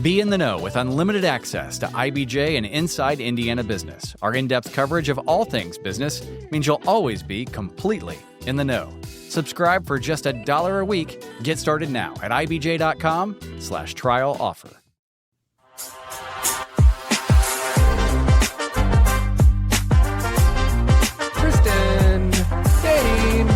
Be in the know with unlimited access to IBJ and Inside Indiana Business. Our in-depth coverage of all things business means you'll always be completely in the know. Subscribe for just $1 a week. Get started now at ibj.com/trial offer. Kristen, Dane.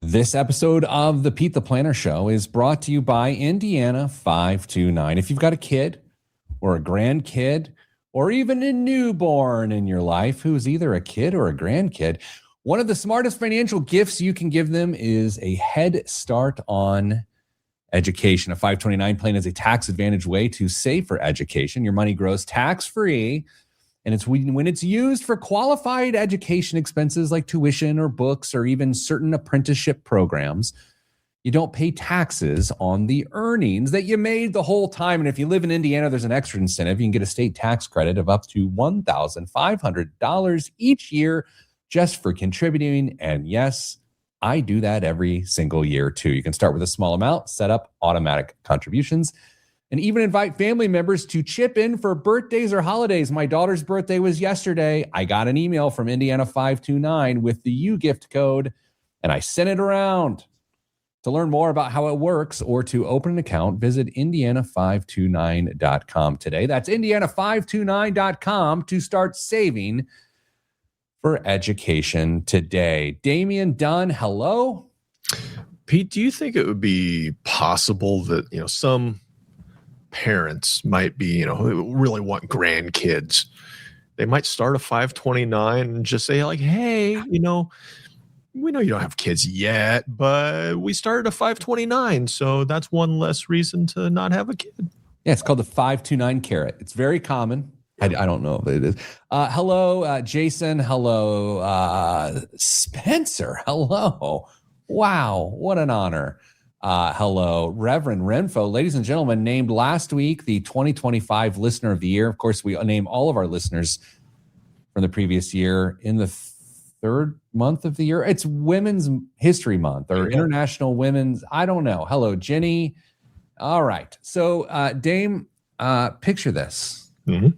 This episode of the Pete the Planner Show is brought to you by Indiana 529. If you've got a kid or a grandkid or even a newborn in your life who's either a kid or a grandkid, one of the smartest financial gifts you can give them is a head start on education. A 529 plan is a tax advantage way to save for education. Your money grows tax-free. And it's when it's used for qualified education expenses like tuition or books or even certain apprenticeship programs, you don't pay taxes on the earnings that you made the whole time. And if you live in Indiana, there's an extra incentive. You can get a state tax credit of up to $1,500 each year just for contributing. And yes, I do that every single year too. You can start with a small amount, set up automatic contributions, and even invite family members to chip in for birthdays or holidays. My daughter's birthday was yesterday. I got an email from Indiana 529 with the U gift code, and I sent it around. To learn more about how it works or to open an account, visit indiana529.com today. That's indiana529.com to start saving for education today. Damian Dunn, hello. Pete, do you think it would be possible that, some parents might be, who really want grandkids, they might start a 529 and just say like, hey, we know you don't have kids yet, but we started a 529. So that's one less reason to not have a kid. Yeah, it's called the 529 carrot. It's very common. I don't know if it is. Hello, Jason. Hello, Spencer. Hello. Wow. What an honor. Hello, Reverend Renfo. Ladies and gentlemen, named last week the 2025 Listener of the Year. Of course, we name all of our listeners from the previous year in the third month of the year. It's Women's History Month or International Women's. I don't know. Hello, Jenny. All right. So, Dame, picture this. Mm-hmm.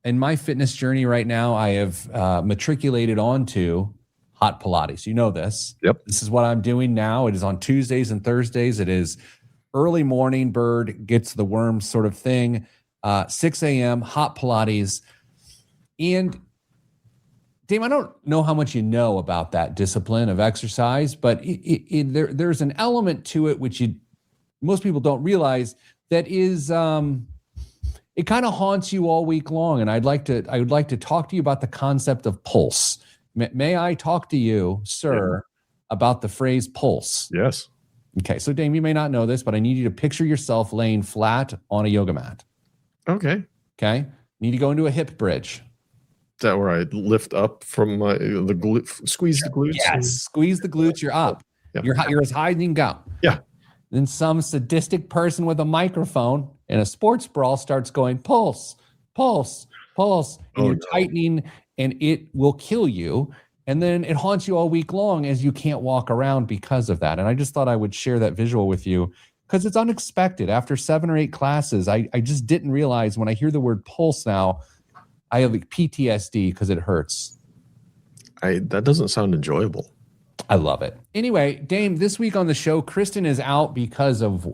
In my fitness journey right now, I have matriculated onto hot Pilates. You know this. Yep. This is what I'm doing now. It is on Tuesdays and Thursdays. It is early morning, bird gets the worm sort of thing. 6 a.m., hot Pilates. And Dame, I don't know how much you know about that discipline of exercise, but there's an element to it which most people don't realize that is it kind of haunts you all week long. And I would like to talk to you about the concept of pulse. May I talk to you, sir, about the phrase pulse? Yes. Okay. So, Dame, you may not know this, but I need you to picture yourself laying flat on a yoga mat. Okay. Okay. Need to go into a hip bridge. Is that where I lift up from squeeze the glutes? Yes. Squeeze the glutes. You're up. Yeah. You're as high as you can go. Yeah. Then some sadistic person with a microphone in a sports brawl starts going, pulse, pulse, pulse. And you're tightening, and it will kill you. And then it haunts you all week long as you can't walk around because of that. And I just thought I would share that visual with you because it's unexpected. After 7 or 8 classes, I just didn't realize when I hear the word pulse now, I have like PTSD because it hurts. That doesn't sound enjoyable. I love it. Anyway, Dame, this week on the show, Kristen is out because of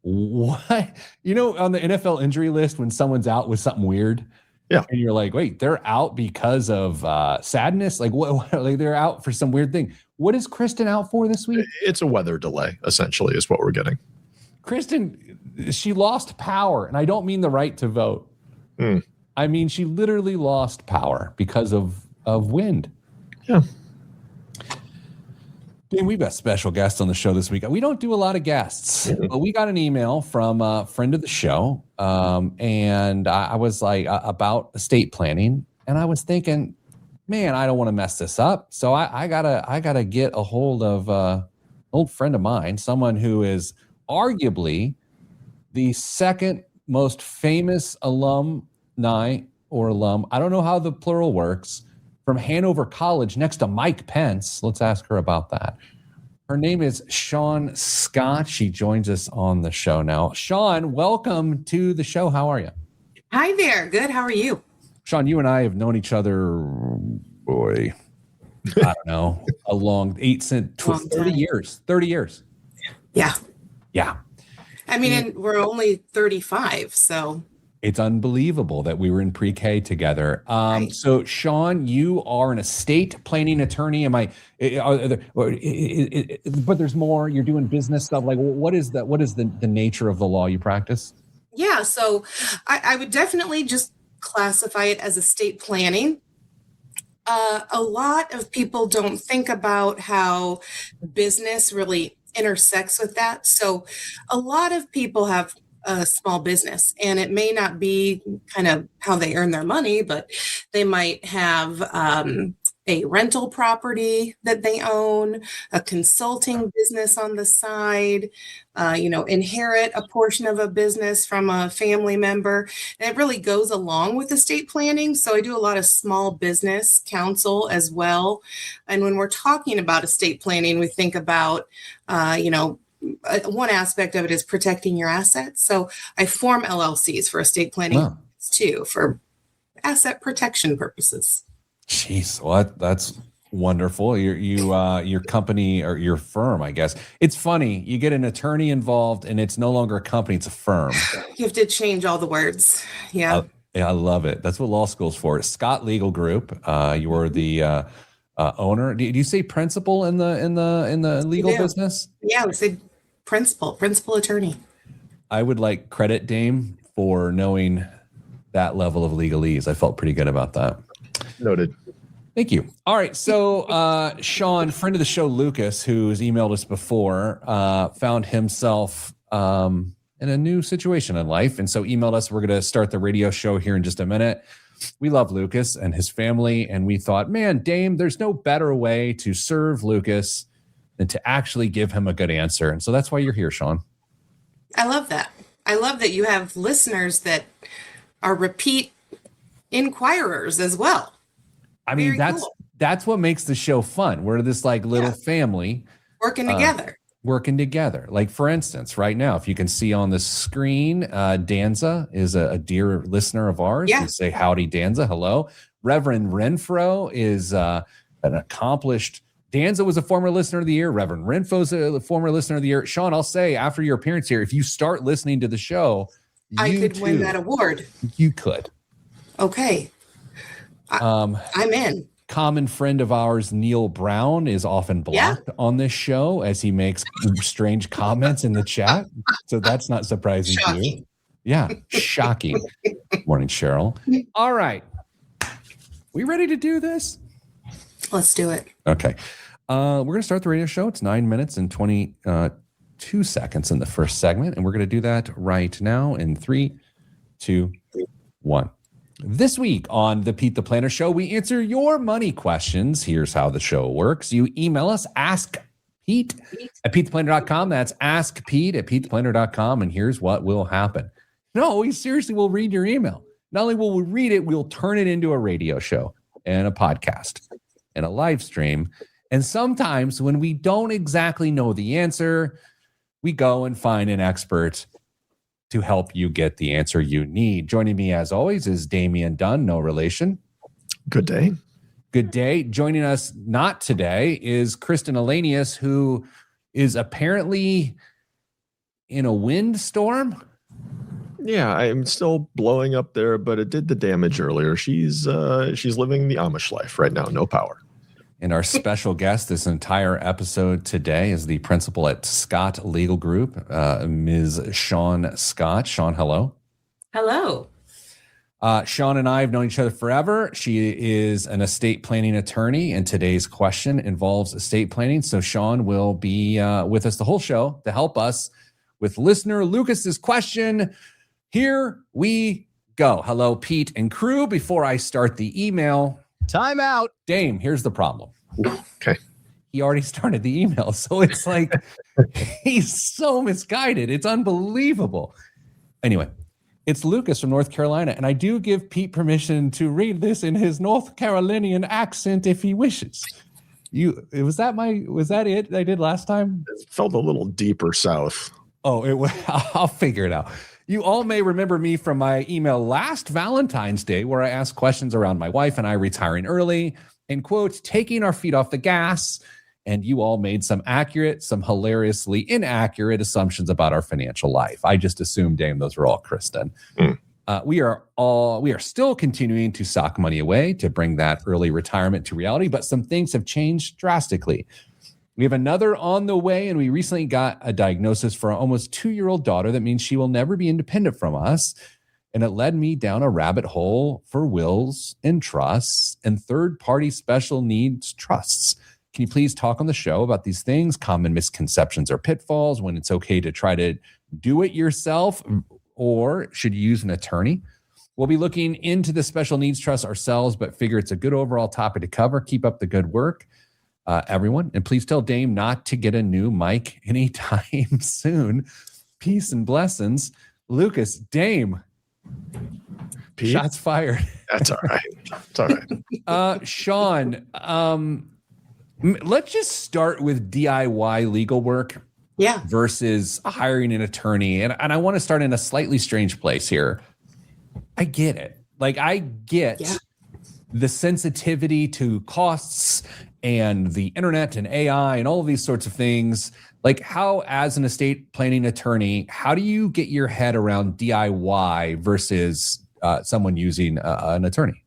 what? On the NFL injury list, when someone's out with something weird, yeah, and you're like, wait, they're out because of sadness? Like, what? Like they're out for some weird thing. What is Kristen out for this week? It's a weather delay, essentially, is what we're getting. Kristen, she lost power, and I don't mean the right to vote. I mean, she literally lost power because of wind. Yeah. Dan, we've got special guests on the show this week. We don't do a lot of guests, but we got an email from a friend of the show, and I was like about estate planning, and I was thinking, man, I don't want to mess this up, so I gotta get a hold of an old friend of mine, someone who is arguably the second most famous alumni or alum, I don't know how the plural works, from Hanover College next to Mike Pence. Let's ask her about that. Her name is Shawn Scott. She joins us on the show now. Shawn, welcome to the show. How are you? Hi there. Good. How are you? Shawn, you and I have known each other, boy, I don't know, a long 30 years. 30 years. Yeah. Yeah. I mean, and we're only 35, so. It's unbelievable that we were in pre-K together. Right. So, Shawn, you are an estate planning attorney. But there's more. You're doing business stuff. Like, what is the nature of the law you practice? Yeah. So, I would definitely just classify it as estate planning. A lot of people don't think about how business really intersects with that. So, a lot of people have a small business, and it may not be kind of how they earn their money, but they might have a rental property that they own, a consulting business on the side, inherit a portion of a business from a family member. And it really goes along with estate planning. So I do a lot of small business counsel as well. And when we're talking about estate planning, we think about, one aspect of it is protecting your assets. So I form LLCs for estate planning too, for asset protection purposes. Jeez, well, that's wonderful. Your company or your firm, I guess. It's funny. You get an attorney involved and it's no longer a company, it's a firm. You have to change all the words. Yeah. I love it. That's what law school's for. Scott Legal Group. You're the owner. Do you say principal in the legal business? Yeah, we say principal attorney. I would like credit Dame for knowing that level of legalese. I felt pretty good about that. Noted. Thank you. All right. So, Shawn, friend of the show, Lucas, who's emailed us before, found himself in a new situation in life. And so emailed us. We're going to start the radio show here in just a minute. We love Lucas and his family. And we thought, man, Dame, there's no better way to serve Lucas than to actually give him a good answer. And so that's why you're here, Shawn. I love that. I love that you have listeners that are repeat inquirers as well. I mean, that's what makes the show fun. We're this like little family working together. Like, for instance, right now, if you can see on the screen, Danza is a dear listener of ours. Yeah. We say howdy, Danza. Hello. Reverend Renfro is an accomplished. Danza was a former listener of the year. Reverend Renfro's a former listener of the year. Shawn, I'll say after your appearance here, if you start listening to the show, I could win that award. You could. Okay. I'm in. Common friend of ours, Neil Brown, is often blocked on this show as he makes strange comments in the chat. So that's not surprising to you. Yeah, shocking. Morning, Cheryl. All right. We ready to do this? Let's do it. Okay. We're going to start the radio show. It's 9 minutes and 22 seconds in the first segment. And we're going to do that right now in 3, 2, 1. This week on the Pete the Planner Show, we answer your money questions. Here's how the show works. You email us, askpete@petetheplanner.com. That's askpete@petetheplanner.com. And here's what will happen. No, we seriously will read your email. Not only will we read it, we'll turn it into a radio show and a podcast and a live stream. And sometimes when we don't exactly know the answer, we go and find an expert to help you get the answer you need. Joining me, as always, is Damian Dunn, no relation. Good day. Good day. Joining us not today is Kristen Elanius, who is apparently in a windstorm. Yeah, I'm still blowing up there, but it did the damage earlier. She's living the Amish life right now, no power. And our special guest this entire episode today is the principal at Scott Legal Group, Ms. Shawn Scott. Shawn, hello. Hello. Shawn and I have known each other forever. She is an estate planning attorney, and today's question involves estate planning. So Shawn will be with us the whole show to help us with listener Lucas's question. Here we go. Hello, Pete and crew. Before I start the email, time out. Dame, here's the problem. Okay. He already started the email, so it's like he's so misguided. It's unbelievable. Anyway, It's Lucas from North Carolina, and I do give Pete permission to read this in his North Carolinian accent if he wishes. Was that it I did last time? It felt a little deeper south. Oh, I'll figure it out. You all may remember me from my email last Valentine's Day, where I asked questions around my wife and I retiring early, and quote, taking our feet off the gas. And you all made some accurate, some hilariously inaccurate assumptions about our financial life. I just assumed, Dame, those were all Kristen. We are still continuing to sock money away to bring that early retirement to reality, but some things have changed drastically. We have another on the way, and we recently got a diagnosis for our almost 2-year-old daughter. That means she will never be independent from us. And it led me down a rabbit hole for wills and trusts and third-party special needs trusts. Can you please talk on the show about these things, common misconceptions or pitfalls, when it's okay to try to do it yourself, or should you use an attorney? We'll be looking into the special needs trust ourselves, but figure it's a good overall topic to cover. Keep up the good work, everyone. And please tell Dame not to get a new mic anytime soon. Peace and blessings. Lucas, Dame. Pete? Shots fired. That's all right. It's all right. Shawn, let's just start with DIY legal work versus hiring an attorney. And I want to start in a slightly strange place here. I get it. Like, I get the sensitivity to costs and the internet and AI and all of these sorts of things. Like, how, as an estate planning attorney, how do you get your head around DIY versus someone using an attorney?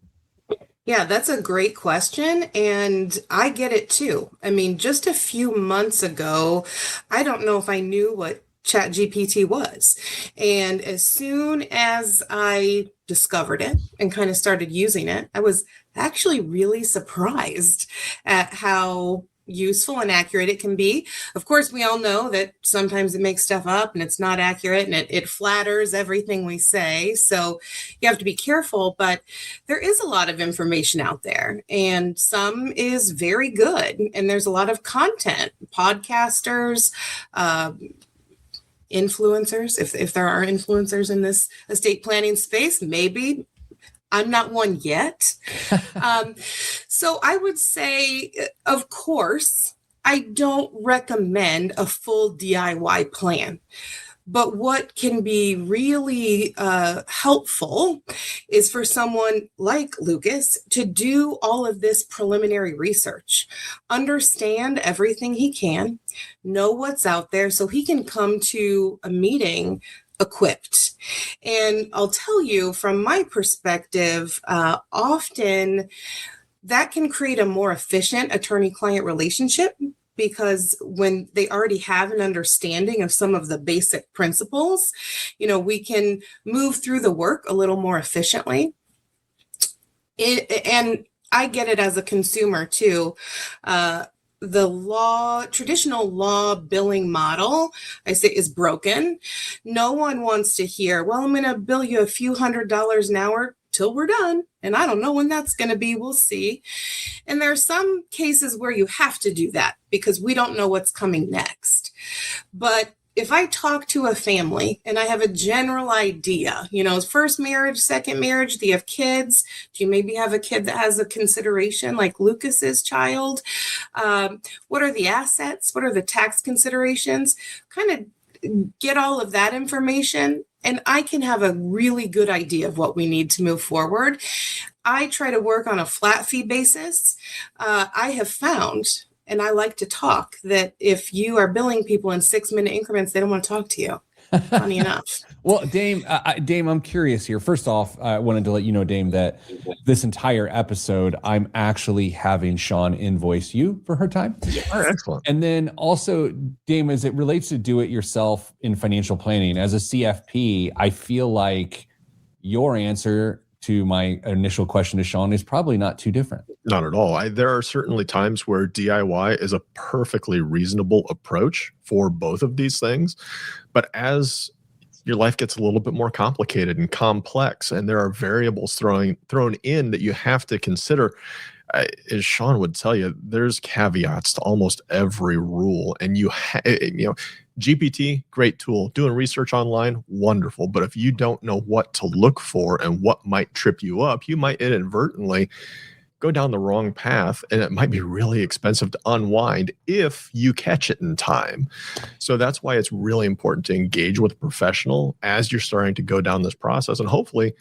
Yeah, that's a great question. And I get it too. I mean, just a few months ago, I don't know if I knew what ChatGPT was. And as soon as I discovered it and kind of started using it, I was actually really surprised at how useful and accurate it can be. Of course, we all know that sometimes it makes stuff up and it's not accurate, and it flatters everything we say. So you have to be careful, but there is a lot of information out there, and some is very good. And there's a lot of content, podcasters, influencers, if there are influencers in this estate planning space, maybe. I'm not one yet. So I would say, of course, I don't recommend a full DIY plan. But what can be really helpful is for someone like Lucas to do all of this preliminary research, understand everything he can, know what's out there so he can come to a meeting equipped. And I'll tell you from my perspective, often that can create a more efficient attorney-client relationship, because when they already have an understanding of some of the basic principles, we can move through the work a little more efficiently. And I get it as a consumer too. The traditional law billing model, I say, is broken. No one wants to hear, well, I'm going to bill you a few $100s an hour till we're done. And I don't know when that's going to be. We'll see. And there are some cases where you have to do that because we don't know what's coming next. But if I talk to a family and I have a general idea, first marriage, second marriage, do you have kids? Do you maybe have a kid that has a consideration like Lucas's child? What are the assets? What are the tax considerations? Kind of get all of that information, and I can have a really good idea of what we need to move forward. I try to work on a flat fee basis. I have found, and I like to talk, that if you are billing people in 6-minute increments, they don't want to talk to you. Funny enough. Well, Dame, I'm curious here. First off, I wanted to let you know, Dame, that this entire episode, I'm actually having Shawn invoice you for her time. All right, excellent. And then also, Dame, as it relates to do it yourself in financial planning, as a CFP, I feel like your answer to my initial question to Shawn is probably not too different. Not at all. There are certainly times where DIY is a perfectly reasonable approach for both of these things. But as your life gets a little bit more complicated and complex, and there are variables thrown in that you have to consider, as Shawn would tell you, there's caveats to almost every rule. And GPT, great tool. Doing research online, wonderful. But if you don't know what to look for and what might trip you up, you might inadvertently go down the wrong path, and it might be really expensive to unwind if you catch it in time. So that's why it's really important to engage with a professional as you're starting to go down this process. And hopefully,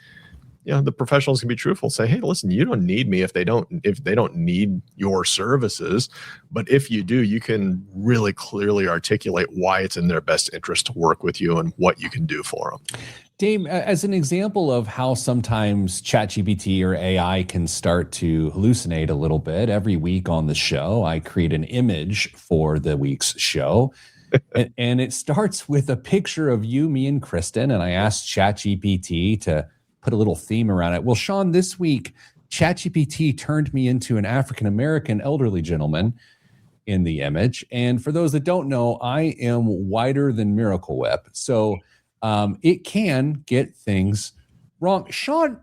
the professionals can be truthful, say, hey, listen, you don't need me if they don't need your services. But if you do, you can really clearly articulate why it's in their best interest to work with you and what you can do for them. Dame, as an example of how sometimes ChatGPT or AI can start to hallucinate a little bit, every week on the show, I create an image for the week's show. and it starts with a picture of you, me, and Kristen. And I asked ChatGPT to put a little theme around it. Well, Shawn, this week, ChatGPT turned me into an African-American elderly gentleman in the image. And for those that don't know, I am whiter than Miracle Whip. So it can get things wrong. Shawn,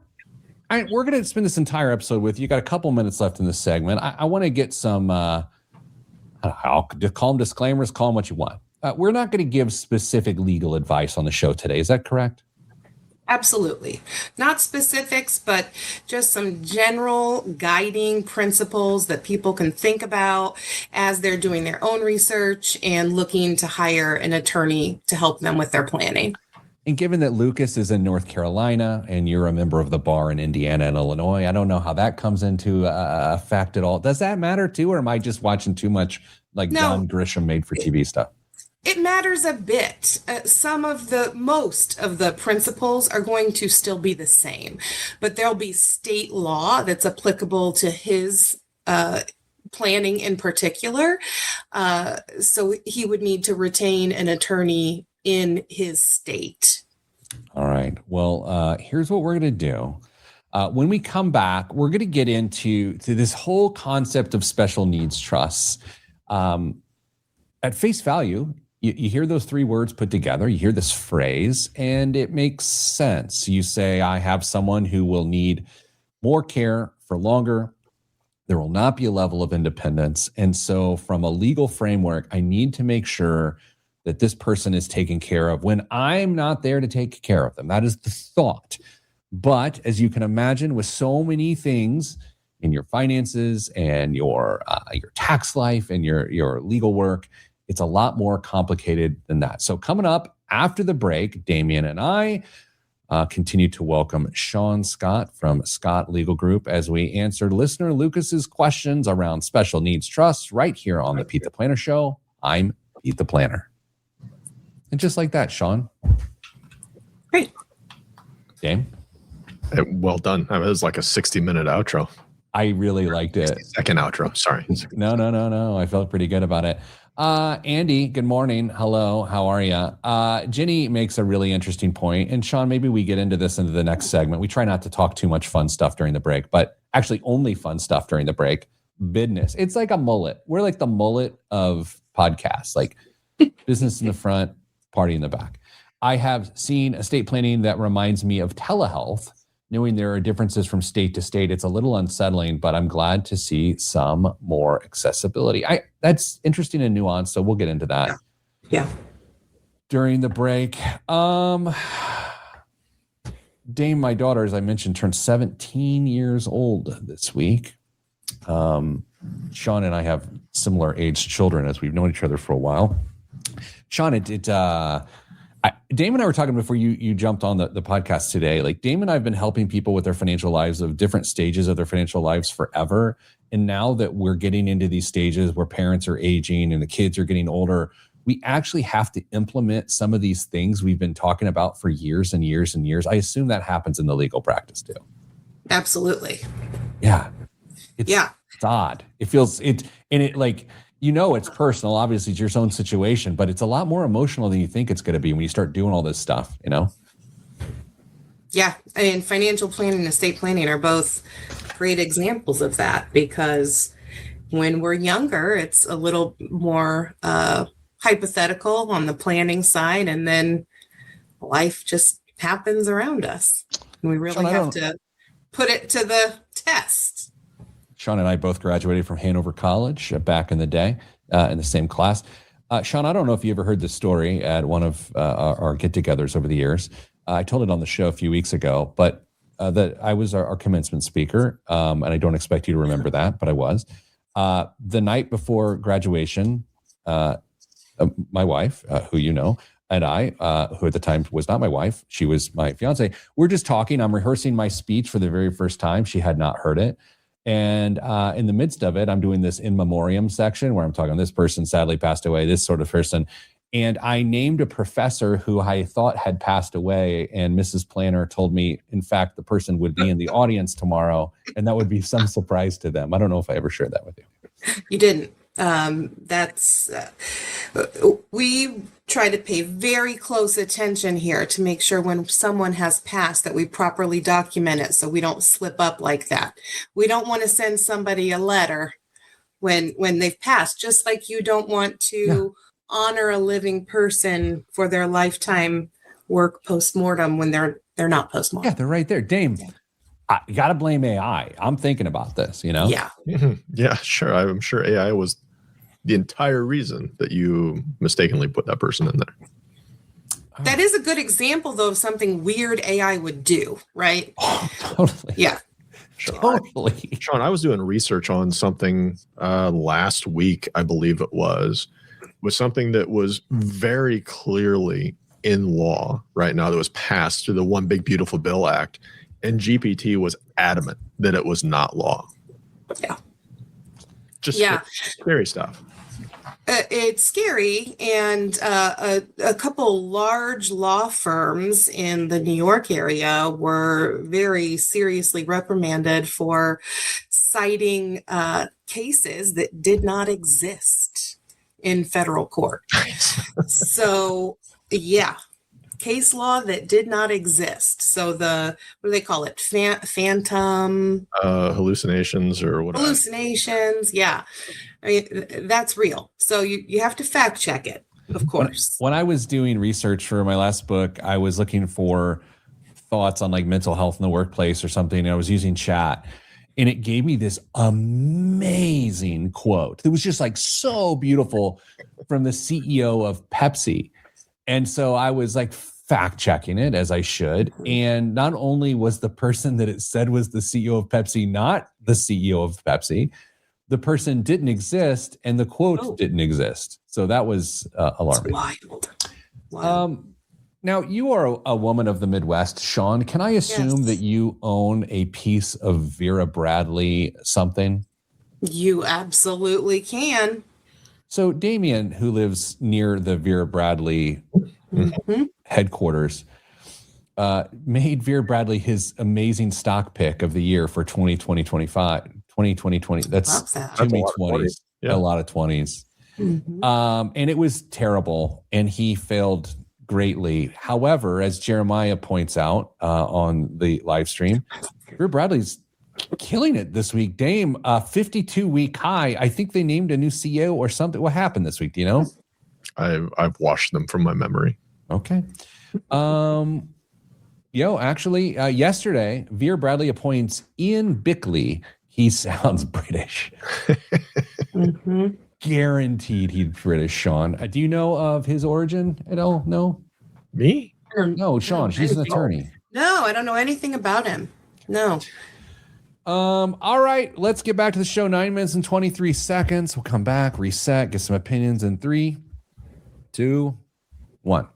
we're going to spend this entire episode with you. Got a couple minutes left in this segment. I want to get some, I'll call them disclaimers, call them what you want. We're not going to give specific legal advice on the show today. Is that correct? Absolutely. Not specifics, but just some general guiding principles that people can think about as they're doing their own research and looking to hire an attorney to help them with their planning. And given that Lucas is in North Carolina and you're a member of the bar in Indiana and Illinois, I don't know how that comes into effect at all. Does that matter too, or am I just watching too much like John Grisham made for TV stuff? It matters a bit. Most of the principles are going to still be the same, but there'll be state law that's applicable to his planning in particular. So he would need to retain an attorney in his state. All right. Well, here's what we're going to do. When we come back, we're going to get into this whole concept of special needs trusts. At face value, you hear those three words put together, you hear this phrase, and it makes sense. You say, I have someone who will need more care for longer. There will not be a level of independence. And so from a legal framework, I need to make sure that this person is taken care of when I'm not there to take care of them. That is the thought. But as you can imagine, with so many things in your finances and your tax life and your legal work, it's a lot more complicated than that. So coming up after the break, Damian and I continue to welcome Shawn Scott from Scott Legal Group as we answer listener Lucas's questions around special needs trusts right here on the Pete the Planner Show. I'm Pete the Planner. And just like that, Shawn. Great. Dame? Well done. It was like a 60-minute outro. I really liked it. 60-second outro. Sorry. No. I felt pretty good about it. Andy, good morning. Hello. How are you? Jenny makes a really interesting point. And Shawn, maybe we get into this into the next segment. We try not to talk too much fun stuff during the break, but actually only fun stuff during the break. Business. It's like a mullet. We're like the mullet of podcasts, like business in the front, party in the back. I have seen estate planning that reminds me of telehealth. Knowing there are differences from state to state, it's a little unsettling, but I'm glad to see some more accessibility. That's interesting and nuanced, so we'll get into that. Yeah. During the break. Dame, my daughter, as I mentioned, turned 17 years old this week. Shawn and I have similar aged children as we've known each other for a while. Shawn, Dame and I were talking before you jumped on the podcast today. Like Dame and I have been helping people with their financial lives of different stages of their financial lives forever. And now that we're getting into these stages where parents are aging and the kids are getting older, we actually have to implement some of these things we've been talking about for years and years and years. I assume that happens in the legal practice too. Absolutely. Yeah. It's odd. It feels it's personal. Obviously, it's your own situation, but it's a lot more emotional than you think it's going to be when you start doing all this stuff, Yeah. And financial planning and estate planning are both great examples of that, because when we're younger, it's a little more hypothetical on the planning side, and then life just happens around us. And we really have to put it to the test. Shawn and I both graduated from Hanover College back in the day in the same class. Shawn, I don't know if you ever heard this story at one of our get-togethers over the years. I told it on the show a few weeks ago, but that I was our commencement speaker, and I don't expect you to remember that, but I was. The night before graduation, my wife, who you know, and I, who at the time was not my wife, she was my fiance, we're just talking. I'm rehearsing my speech for the very first time. She had not heard it. And in the midst of it, I'm doing this in memoriam section where I'm talking, this person sadly passed away, this sort of person. And I named a professor who I thought had passed away. And Mrs. Planner told me, in fact, the person would be in the audience tomorrow. And that would be some surprise to them. I don't know if I ever shared that with you. You didn't. We try to pay very close attention here to make sure when someone has passed that we properly document it so we don't slip up like that. We don't want to send somebody a letter when they've passed, just like you don't want to honor a living person for their lifetime work postmortem when they're not postmortem. Yeah, they're right there. Dame, you got to blame AI. I'm thinking about this, you know? Yeah. Yeah, sure. I'm sure AI was the entire reason that you mistakenly put that person in there. That is a good example, though, of something weird AI would do, right? Oh, totally. Yeah. Totally. Shawn, I was doing research on something last week, I believe it was something that was very clearly in law right now that was passed through the One Big Beautiful Bill Act. And GPT was adamant that it was not law. Yeah. Just scary stuff. It's scary. And a couple large law firms in the New York area were very seriously reprimanded for citing cases that did not exist in federal court. So, yeah. Case law that did not exist. So what do they call it? Phantom hallucinations or whatever. Hallucinations. Yeah. I mean, that's real. So you have to fact check it, of course. When I was doing research for my last book, I was looking for thoughts on like mental health in the workplace or something. And I was using chat and it gave me this amazing quote. It was just like so beautiful from the CEO of Pepsi. And so I was like fact checking it as I should. And not only was the person that it said was the CEO of Pepsi not the CEO of Pepsi, the person didn't exist and the quote didn't exist. So that was alarming. Wild. Now, you are a woman of the Midwest, Shawn. Can I assume that you own a piece of Vera Bradley something? You absolutely can. So Damien, who lives near the Vera Bradley headquarters, made Vera Bradley his amazing stock pick of the year for 2020. That's too many 20s. Yeah. A lot of 20s. And it was terrible, and he failed greatly. However, as Jeremiah points out on the live stream, Vera Bradley's killing it this week. Dame, 52-week high. I think they named a new CEO or something. What happened this week? Do you know? I've washed them from my memory. Okay. Actually, yesterday, Vera Bradley appoints Ian Bickley. He sounds British. Guaranteed he's British, Shawn. Do you know of his origin at all? No? Me? No, Shawn. She's an attorney. No, I don't know anything about him. No. All right, let's get back to the show. 9 minutes and 23 seconds. We'll come back, reset, get some opinions in 3, 2, 1.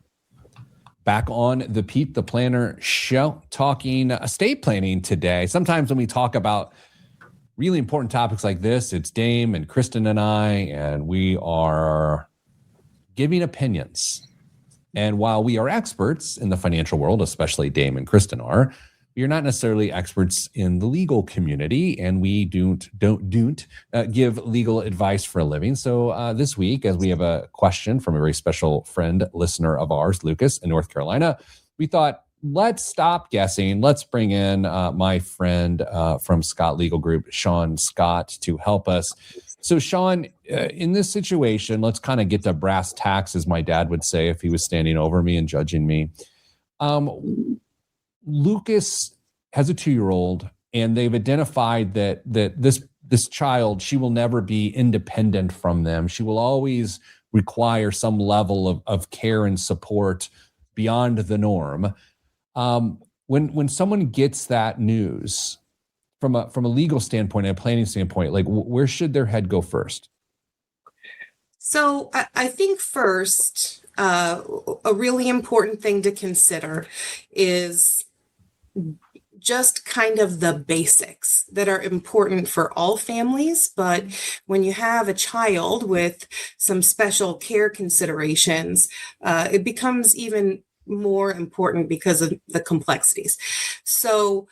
Back on the Pete the Planner show, talking estate planning today. Sometimes when we talk about really important topics like this, it's Dame and Kristen and I, and we are giving opinions. And while we are experts in the financial world, especially Dame and Kristen are, we are not necessarily experts in the legal community, and we don't give legal advice for a living. So this week, as we have a question from a very special friend, listener of ours, Lucas in North Carolina, we thought, let's stop guessing. Let's bring in my friend from Scott Legal Group, Shawn Scott, to help us. So Shawn, in this situation, let's kind of get to brass tacks, as my dad would say if he was standing over me and judging me. Lucas has a 2-year-old, and they've identified that this this child, she will never be independent from them. She will always require some level of care and support beyond the norm. When someone gets that news from a legal standpoint and a planning standpoint, like where should their head go first? So I think first, a really important thing to consider is just kind of the basics that are important for all families. But when you have a child with some special care considerations, it becomes even more important because of the complexities. So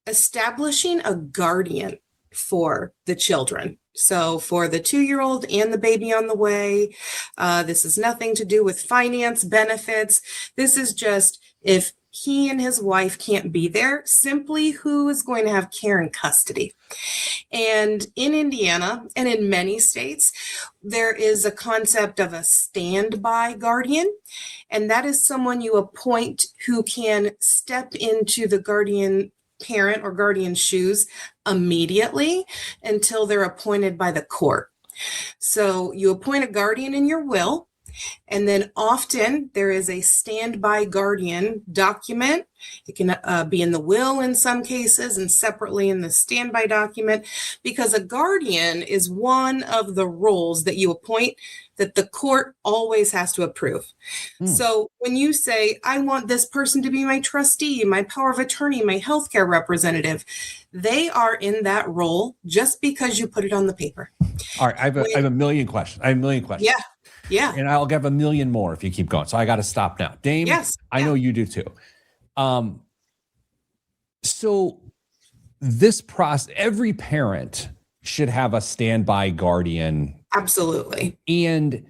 establishing a guardian for the children. So for the 2-year-old and the baby on the way, this is nothing to do with finance benefits. This is just if he and his wife can't be there, simply who is going to have care and custody. And in Indiana and in many states, there is a concept of a standby guardian. And that is someone you appoint who can step into the guardian parent or guardian's shoes immediately until they're appointed by the court. So you appoint a guardian in your will, and then often there is a standby guardian document. It can be in the will in some cases and separately in the standby document, because a guardian is one of the roles that you appoint that the court always has to approve. So when you say, I want this person to be my trustee, my power of attorney, my healthcare representative, they are in that role just because you put it on the paper. All right. I have a million questions. Yeah. Yeah. And I'll give a million more if you keep going. So I got to stop now. Dame, Yes. I know you do too. So this process, every parent should have a standby guardian. Absolutely. And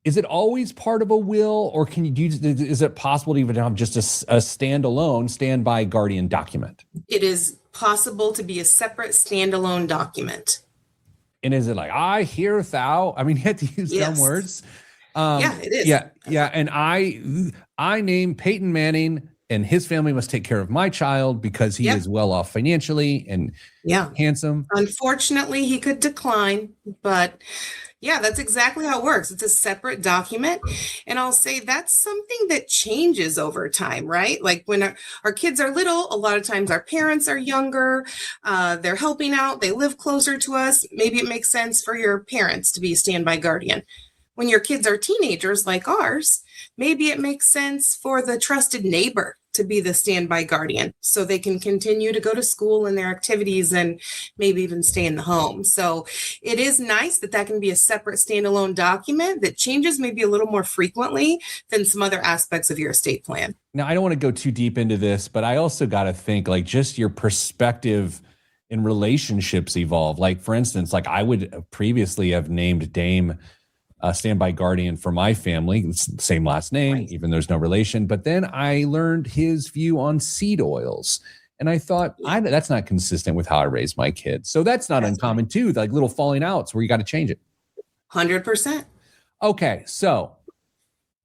is it always part of a will, or is it possible to even have just a standalone standby guardian document? It is possible to be a separate standalone document. And is it like, I hear thou? I mean, you have to use dumb words. Yeah, it is. Yeah. And I name Peyton Manning, and his family must take care of my child because he is well off financially and handsome. Unfortunately, he could decline, but yeah, that's exactly how it works. It's a separate document. And I'll say that's something that changes over time, right? Like when our kids are little, a lot of times our parents are younger, they're helping out, they live closer to us. Maybe it makes sense for your parents to be a standby guardian. When your kids are teenagers like ours, maybe it makes sense for the trusted neighbor to be the standby guardian so they can continue to go to school and their activities and maybe even stay in the home. So it is nice that can be a separate standalone document that changes maybe a little more frequently than some other aspects of your estate plan. Now, I don't want to go too deep into this, but I also got to think like just your perspective in relationships evolve. Like, for instance, like I would previously have named Dame standby guardian for my family. It's the same last name, even though there's no relation. But then I learned his view on seed oils. And I thought, that's not consistent with how I raise my kids. So that's not uncommon too, like little falling outs where you got to change it. 100%. Okay. So,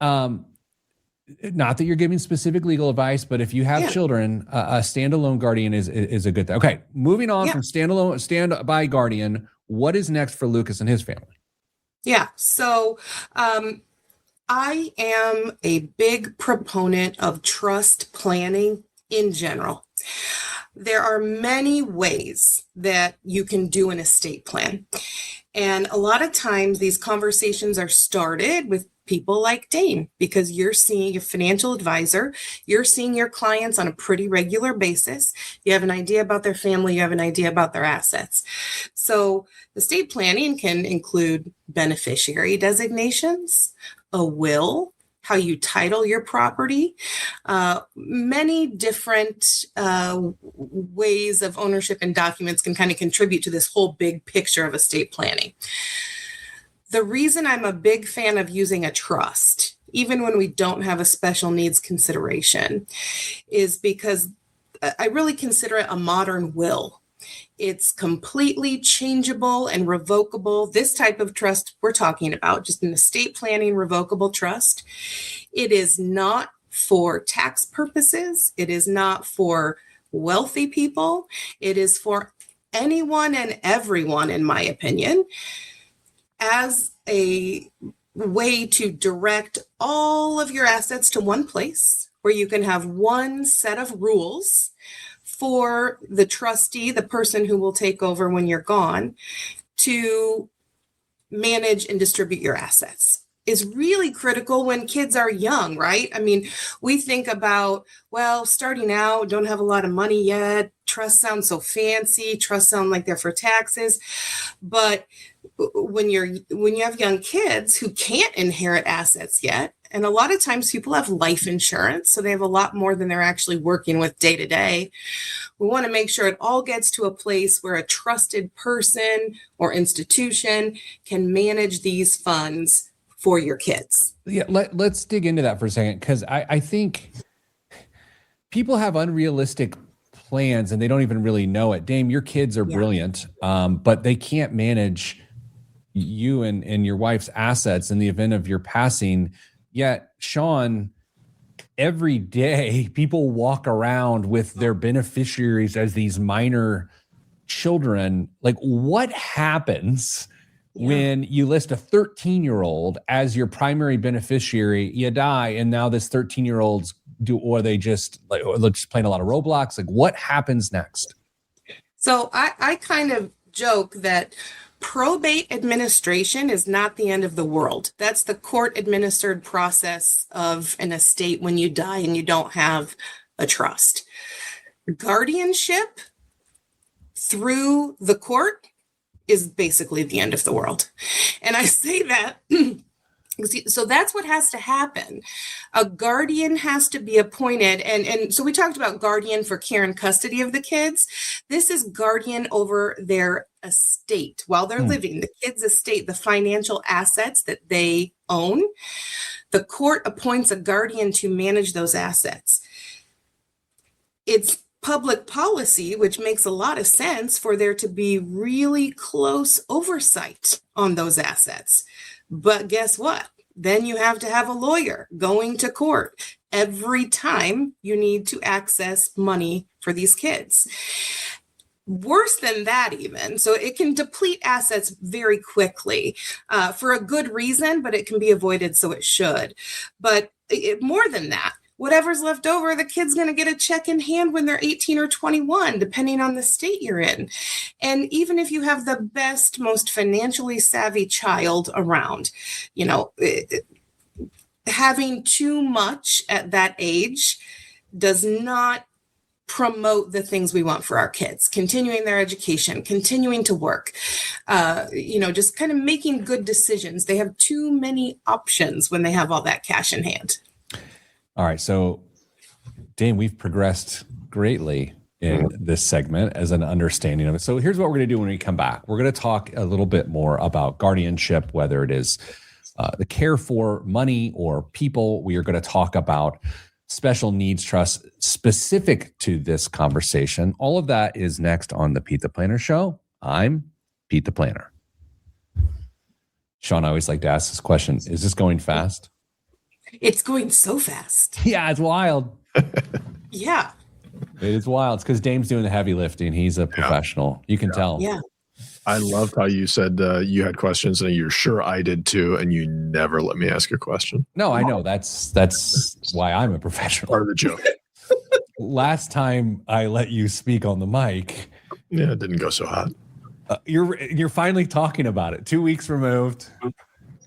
not that you're giving specific legal advice, but if you have children, a standalone guardian is a good thing. Okay. Moving on from standby guardian, what is next for Lucas and his family? Yeah. So I am a big proponent of trust planning in general. There are many ways that you can do an estate plan. And a lot of times these conversations are started with people like Dane, because you're seeing a financial advisor, you're seeing your clients on a pretty regular basis. You have an idea about their family, you have an idea about their assets. So estate planning can include beneficiary designations, a will, how you title your property, many different ways of ownership and documents can kind of contribute to this whole big picture of estate planning. The reason I'm a big fan of using a trust, even when we don't have a special needs consideration, is because I really consider it a modern will. It's completely changeable and revocable. This type of trust we're talking about, just an estate planning revocable trust. It is not for tax purposes. It is not for wealthy people. It is for anyone and everyone, in my opinion, as a way to direct all of your assets to one place where you can have one set of rules for the trustee, the person who will take over when you're gone, to manage and distribute your assets is really critical when kids are young, right? I mean, we think about, well, starting out, don't have a lot of money yet. Trust sounds so fancy. Trust sound like they're for taxes. But when you have young kids who can't inherit assets yet, and a lot of times people have life insurance, so they have a lot more than they're actually working with day to day. We want to make sure it all gets to a place where a trusted person or institution can manage these funds for your kids. Yeah, let's dig into that for a second, because I think people have unrealistic plans and they don't even really know it. Dame, your kids are brilliant, but they can't manage you and your wife's assets in the event of your passing. Yet, Shawn, every day people walk around with their beneficiaries as these minor children. Like, what happens when you list a 13-year-old as your primary beneficiary, you die, and now this 13-year-old's they're just playing a lot of Roblox? Like, what happens next? So I kind of joke that probate administration is not the end of the world. That's the court administered process of an estate when you die and you don't have a trust. Guardianship through the court is basically the end of the world. And I say that so that's what has to happen. A guardian has to be appointed. And so we talked about guardian for care and custody of the kids. This is guardian over their estate while they're living, the kids' estate, the financial assets that they own. The court appoints a guardian to manage those assets. It's public policy, which makes a lot of sense, for there to be really close oversight on those assets. But guess what? Then you have to have a lawyer going to court every time you need to access money for these kids. Worse than that, even. So it can deplete assets very quickly for a good reason, but it can be avoided, so it should. But more than that, whatever's left over, the kid's going to get a check in hand when they're 18 or 21, depending on the state you're in. And even if you have the best, most financially savvy child around, having too much at that age does not promote the things we want for our kids, continuing their education, continuing to work, just kind of making good decisions. They have too many options when they have all that cash in hand. All right. So, Dane, we've progressed greatly in this segment as an understanding of it. So here's what we're going to do when we come back. We're going to talk a little bit more about guardianship, whether it is the care for money or people. We are going to talk about special needs trusts specific to this conversation. All of that is next on the Pete the Planner Show. I'm Pete the Planner. Shawn, I always like to ask this question. Is this going fast? It's going so fast. Yeah, it's wild. Yeah. It is wild. It's because Dame's doing the heavy lifting. He's a professional. You can tell. Yeah. I loved how you said you had questions, and you're sure I did too, and you never let me ask a question. No, I know. That's why I'm a professional. Part of the joke. Last time I let you speak on the mic. Yeah, it didn't go so hot. You're finally talking about it. 2 weeks removed.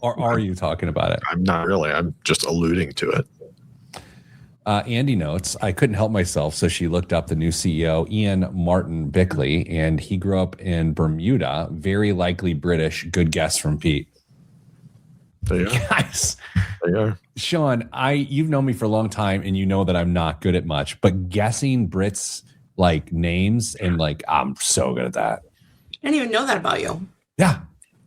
Or are you talking about it? I'm not really. I'm just alluding to it. Andy notes, I couldn't help myself, so she looked up the new CEO, Ian Martin Bickley, and he grew up in Bermuda. Very likely British. Good guess from Pete. There you are. Guys, there you are. Shawn, you've known me for a long time, and you know that I'm not good at much, but guessing Brits like names and I'm so good at that. I didn't even know that about you. Yeah.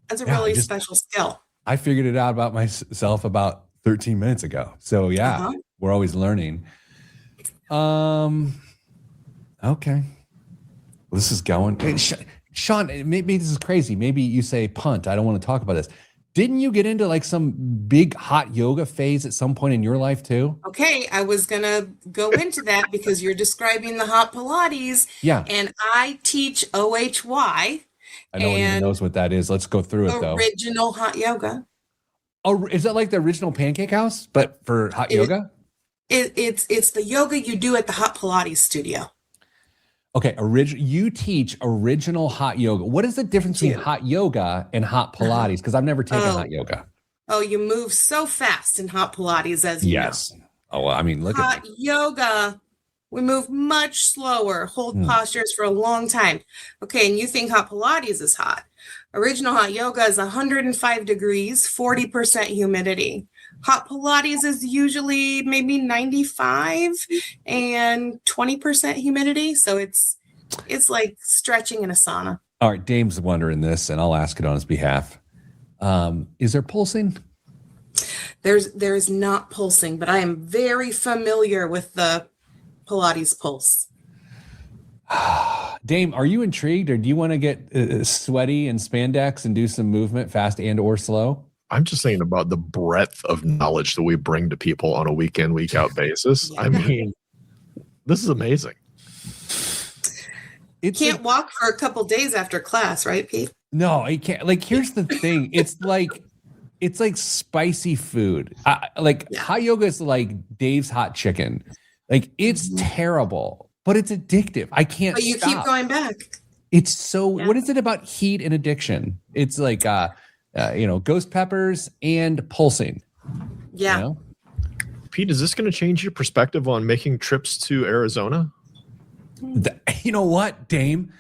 That's a really special skill. I figured it out about myself about 13 minutes ago. So yeah, we're always learning. Okay. Well, this is going. Hey, Shawn, maybe this is crazy. Maybe you say punt. I don't want to talk about this. Didn't you get into like some big hot yoga phase at some point in your life too? Okay, I was going to go into that because you're describing the hot Pilates. Yeah. And I teach OHY. I know anyone knows what that is. Let's go through it though. Original hot yoga. Oh, is that like the original Pancake House, but for hot yoga? It's the yoga you do at the hot Pilates studio. Okay, you teach original hot yoga. What is the difference between hot yoga and hot Pilates? Because I've never taken hot yoga. Oh, you move so fast in hot Pilates, as you know. Oh, well, I mean, look at hot yoga. We move much slower, hold postures for a long time. Okay, and you think hot Pilates is hot. Original hot yoga is 105 degrees, 40% humidity. Hot Pilates is usually maybe 95 and 20% humidity. So it's like stretching in a sauna. All right, Dame's wondering this, and I'll ask it on his behalf. Is there pulsing? There's not pulsing, but I am very familiar with the Pilates pulse. Dame, are you intrigued, or do you want to get sweaty and spandex and do some movement, fast and or slow? I'm just saying about the breadth of knowledge that we bring to people on a week in, week out basis. I mean, this is amazing. Can't walk for a couple days after class, right, Pete? No, I can't. Like, here's the thing. It's like spicy food. Hot yoga is like Dave's hot chicken. Like, it's terrible, but it's addictive. I can't But you stop. keep going back. It's so, what is it about heat and addiction? It's like, ghost peppers and pulsing. Yeah. You know? Pete, is this going to change your perspective on making trips to Arizona? You know what, Damien,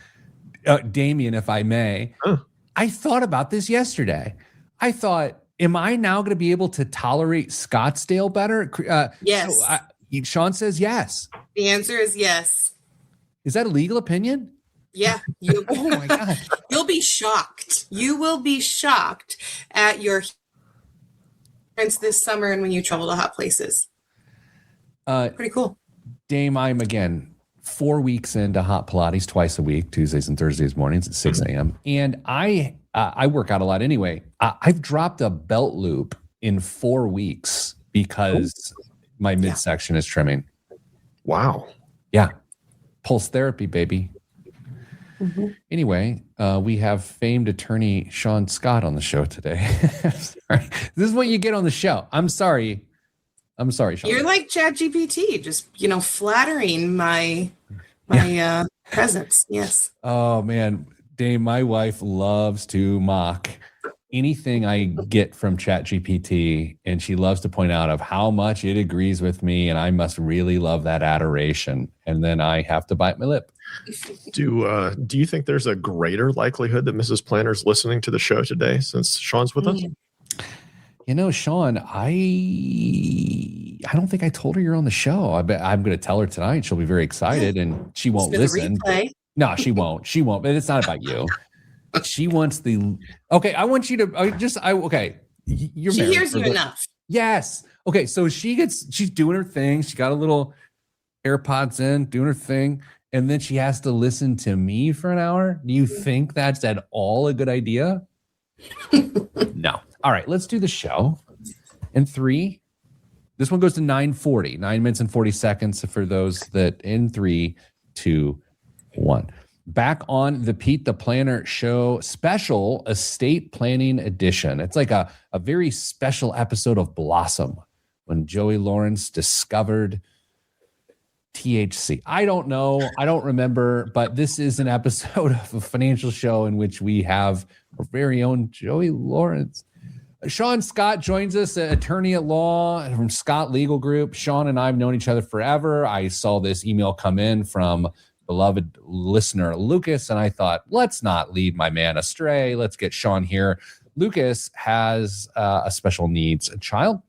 if I may, I thought about this yesterday. I thought, am I now going to be able to tolerate Scottsdale better? Yes. So Shawn says yes. The answer is yes. Is that a legal opinion? Yeah. Oh my God. You'll be shocked. You will be shocked at your experience this summer and when you travel to hot places. Pretty cool. Dame, I'm again 4 weeks into hot Pilates twice a week, Tuesdays and Thursdays mornings at 6 a.m. And I work out a lot anyway. I've dropped a belt loop in 4 weeks because my midsection is trimming. Wow. Yeah. Pulse therapy, baby. Mm-hmm. Anyway, we have famed attorney Shawn Scott on the show today. Sorry. This is what you get on the show. I'm sorry, Shawn. You're like ChatGPT, just flattering my presence. Yes. Oh man, Dame, my wife loves to mock anything I get from ChatGPT, and she loves to point out of how much it agrees with me, and I must really love that adoration. And then I have to bite my lip. Do you think there's a greater likelihood that Mrs. Planner's listening to the show today since Shawn's with us? You know, Shawn, I don't think I told her you're on the show. I'm going to tell her tonight. She'll be very excited, and she won't listen. No, she won't. She won't. But it's not about you. She wants okay. I want you to You're she married. Hears you enough. Yes. Okay. So she's doing her thing. She got a little AirPods in, doing her thing. And then she has to listen to me for an hour. Do you think that's at all a good idea? No. All right, let's do the show. In 3, this one goes to 9:40, 9 minutes and 40 seconds for those that in 3, 2, 1. Back on the Pete the Planner Show special estate planning edition. It's like a very special episode of Blossom when Joey Lawrence discovered THC. I don't know. I don't remember, but this is an episode of a financial show in which we have our very own Joey Lawrence. Shawn Scott joins us, an attorney at law from Scott Legal Group. Shawn and I have known each other forever. I saw this email come in from beloved listener Lucas, and I thought, let's not lead my man astray. Let's get Shawn here. Lucas has a special needs child,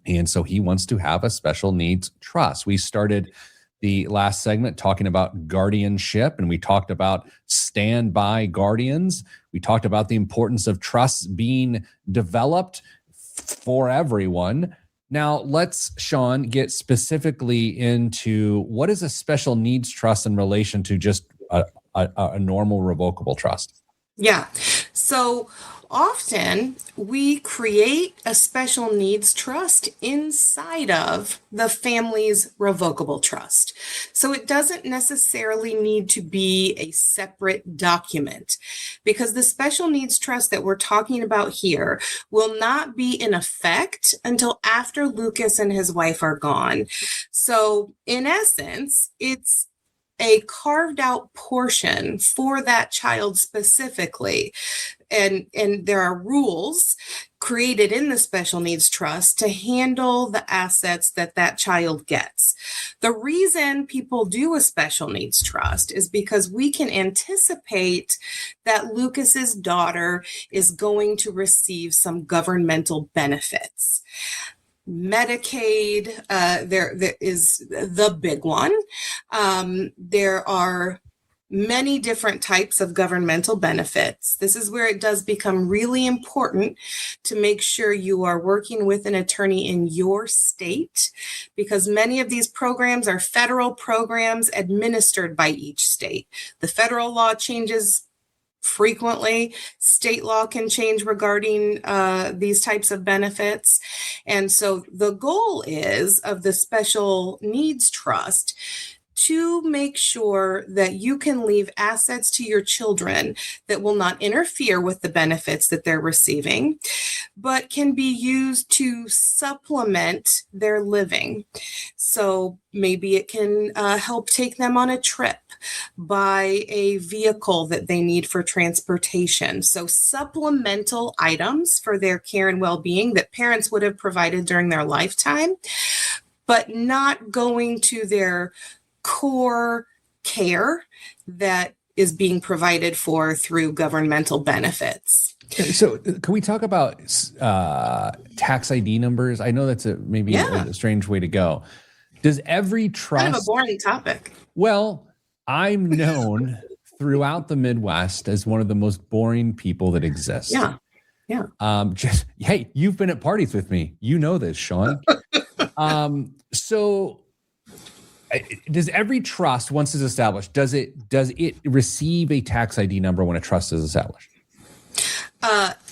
and so he wants to have a special needs trust. We started the last segment talking about guardianship, and we talked about standby guardians. We talked about the importance of trusts being developed for everyone. Now, let's, Shawn, get specifically into what is a special needs trust in relation to just a normal revocable trust. Yeah. So often we create a special needs trust inside of the family's revocable trust. So it doesn't necessarily need to be a separate document, because the special needs trust that we're talking about here will not be in effect until after Lucas and his wife are gone. So in essence, it's a carved out portion for that child specifically. And there are rules created in the special needs trust to handle the assets that that child gets. The reason people do a special needs trust is because we can anticipate that Lucas's daughter is going to receive some governmental benefits. Medicaid, there is the big one. There are many different types of governmental benefits. This is where it does become really important to make sure you are working with an attorney in your state, because many of these programs are federal programs administered by each state. The federal law changes frequently. State law can change regarding these types of benefits. And so the goal is of the special needs trust to make sure that you can leave assets to your children that will not interfere with the benefits that they're receiving, but can be used to supplement their living. So maybe it can help take them on a trip, buy a vehicle that they need for transportation. So supplemental items for their care and well-being that parents would have provided during their lifetime, but not going to their core care that is being provided for through governmental benefits. So can we talk about tax ID numbers? I know that's maybe a strange way to go. Does every trust... Kind of a boring topic. Well, I'm known throughout the Midwest as one of the most boring people that exists. Yeah. Hey, you've been at parties with me. You know this, Shawn. So does every trust, once it's established, does it receive a tax ID number when a trust is established?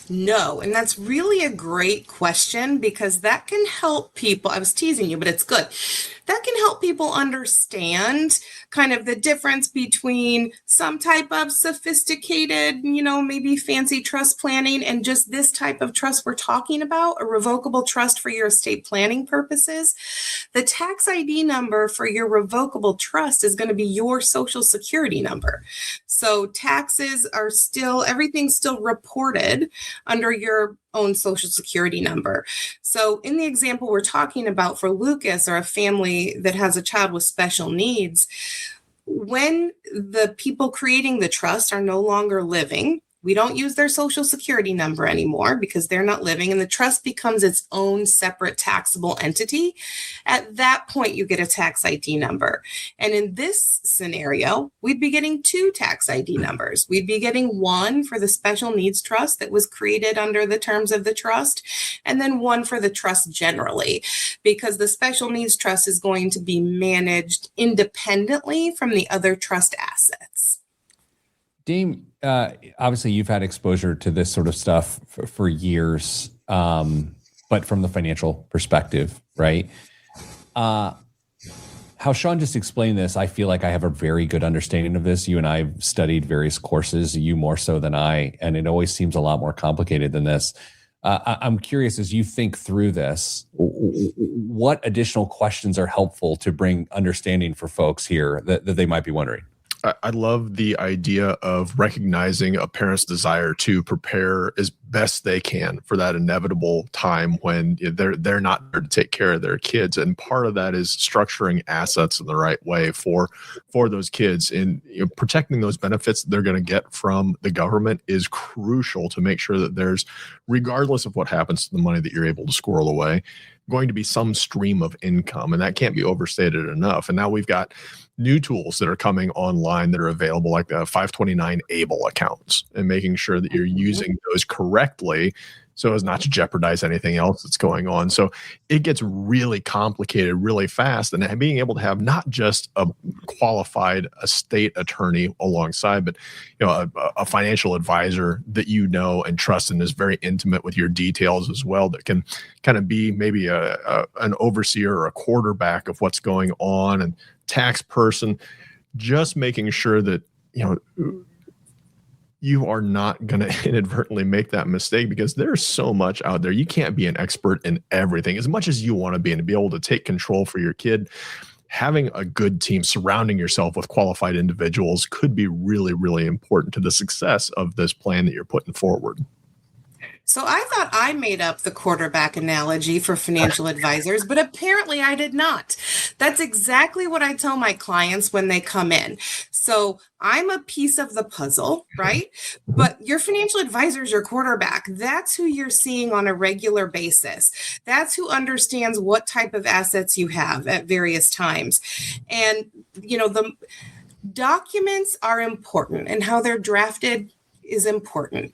No, and that's really a great question, because that can help people. I was teasing you, but it's good. That can help people understand kind of the difference between some type of sophisticated, maybe fancy trust planning and just this type of trust we're talking about, a revocable trust for your estate planning purposes. The tax ID number for your revocable trust is going to be your social security number. So taxes are everything's still reported under your own social security number. So in the example we're talking about for Lucas, or a family that has a child with special needs, when the people creating the trust are no longer living, we don't use their social security number anymore because they're not living, and the trust becomes its own separate taxable entity. At that point, you get a tax ID number. And in this scenario, we'd be getting two tax ID numbers. We'd be getting one for the special needs trust that was created under the terms of the trust, and then one for the trust generally, because the special needs trust is going to be managed independently from the other trust assets. Dame, obviously you've had exposure to this sort of stuff for years, but from the financial perspective, right? How Shawn just explained this, I feel like I have a very good understanding of this. You and I have studied various courses, you more so than I, and it always seems a lot more complicated than this. I'm curious, as you think through this, what additional questions are helpful to bring understanding for folks here that they might be wondering? I love the idea of recognizing a parent's desire to prepare as best they can for that inevitable time when they're not there to take care of their kids. And part of that is structuring assets in the right way for those kids. And protecting those benefits that they're going to get from the government is crucial to make sure that there's, regardless of what happens to the money that you're able to squirrel away, going to be some stream of income. And that can't be overstated enough. And now we've got new tools that are coming online that are available, like the 529 ABLE accounts, and making sure that you're using those correctly so as not to jeopardize anything else that's going on. So it gets really complicated really fast. And being able to have not just a qualified estate attorney alongside, but a financial advisor that and trust and is very intimate with your details as well, that can kind of be maybe an overseer or a quarterback of what's going on, and tax person, just making sure that you are not going to inadvertently make that mistake, because there's so much out there. You can't be an expert in everything as much as you want to be, and to be able to take control for your kid. Having a good team, surrounding yourself with qualified individuals, could be really, really important to the success of this plan that you're putting forward. So I thought I made up the quarterback analogy for financial advisors, but apparently I did not. That's exactly what I tell my clients when they come in. So I'm a piece of the puzzle, right? But your financial advisor is your quarterback. That's who you're seeing on a regular basis. That's who understands what type of assets you have at various times. And, the documents are important, and how they're drafted is important.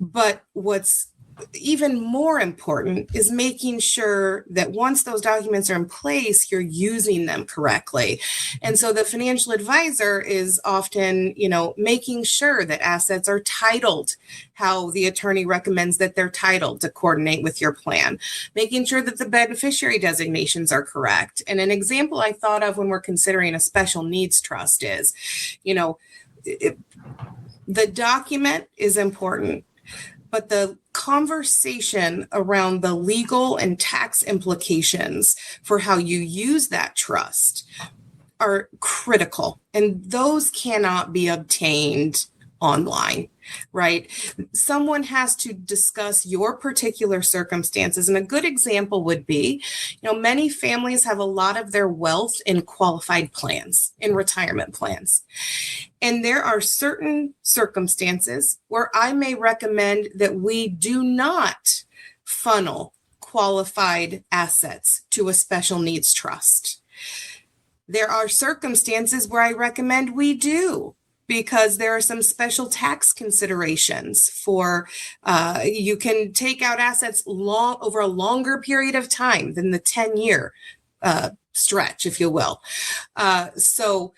But what's even more important is making sure that once those documents are in place, you're using them correctly. And so the financial advisor is often, making sure that assets are titled how the attorney recommends that they're titled to coordinate with your plan, making sure that the beneficiary designations are correct. And an example I thought of when we're considering a special needs trust is, the document is important, but the conversation around the legal and tax implications for how you use that trust are critical. And those cannot be obtained online, right? Someone has to discuss your particular circumstances. And a good example would be, many families have a lot of their wealth in qualified plans, in retirement plans. And there are certain circumstances where I may recommend that we do not funnel qualified assets to a special needs trust. There are circumstances where I recommend we do, because there are some special tax considerations for, you can take out assets over a longer period of time than the 10-year stretch, if you will. So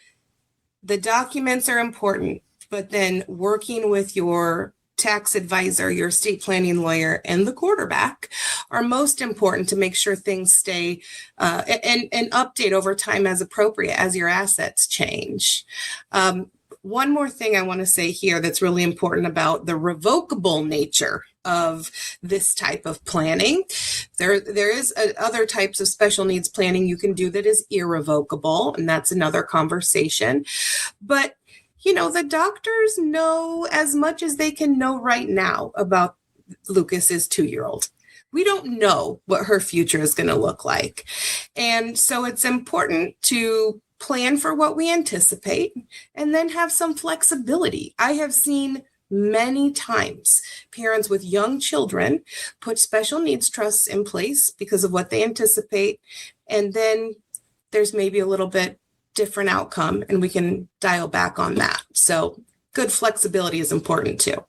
the documents are important, but then working with your tax advisor, your estate planning lawyer, and the quarterback are most important to make sure things stay and update over time as appropriate as your assets change. One more thing I want to say here that's really important about the revocable nature of this type of planning. There is other types of special needs planning you can do that is irrevocable, and that's another conversation. But, the doctors know as much as they can know right now about Lucas's 2-year-old. We don't know what her future is going to look like. And so it's important to plan for what we anticipate and then have some flexibility. I have seen many times parents with young children put special needs trusts in place because of what they anticipate. And then there's maybe a little bit different outcome, and we can dial back on that. So good flexibility is important too.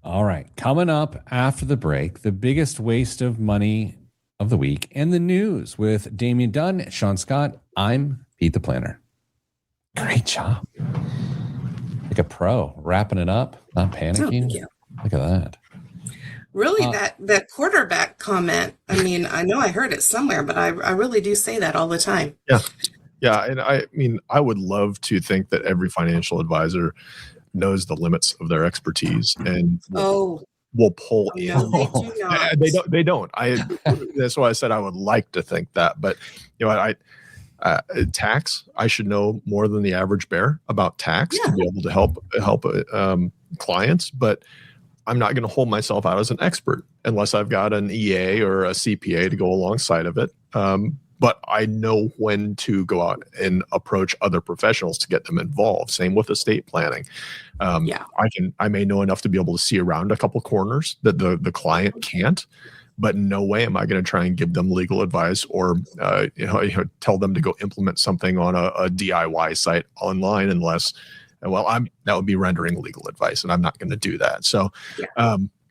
All right. Coming up after the break, the biggest waste of money of the week and the news with Damian Dunn, Shawn Scott. I'm Pete the Planner. Great job. Like a pro, wrapping it up, not panicking. Look at that. Really, that quarterback comment, I know I heard it somewhere, but I really do say that all the time. Yeah. And I would love to think that every financial advisor knows the limits of their expertise and will pull in. No, they do not. They don't. That's why I said I would like to think that. But tax, I should know more than the average bear about tax to be able to help clients. But I'm not going to hold myself out as an expert unless I've got an EA or a CPA to go alongside of it. But I know when to go out and approach other professionals to get them involved. Same with estate planning. I may know enough to be able to see around a couple corners that the client can't, but in no way am I going to try and give them legal advice or tell them to go implement something on a DIY site online unless, that would be rendering legal advice, and I'm not going to do that. So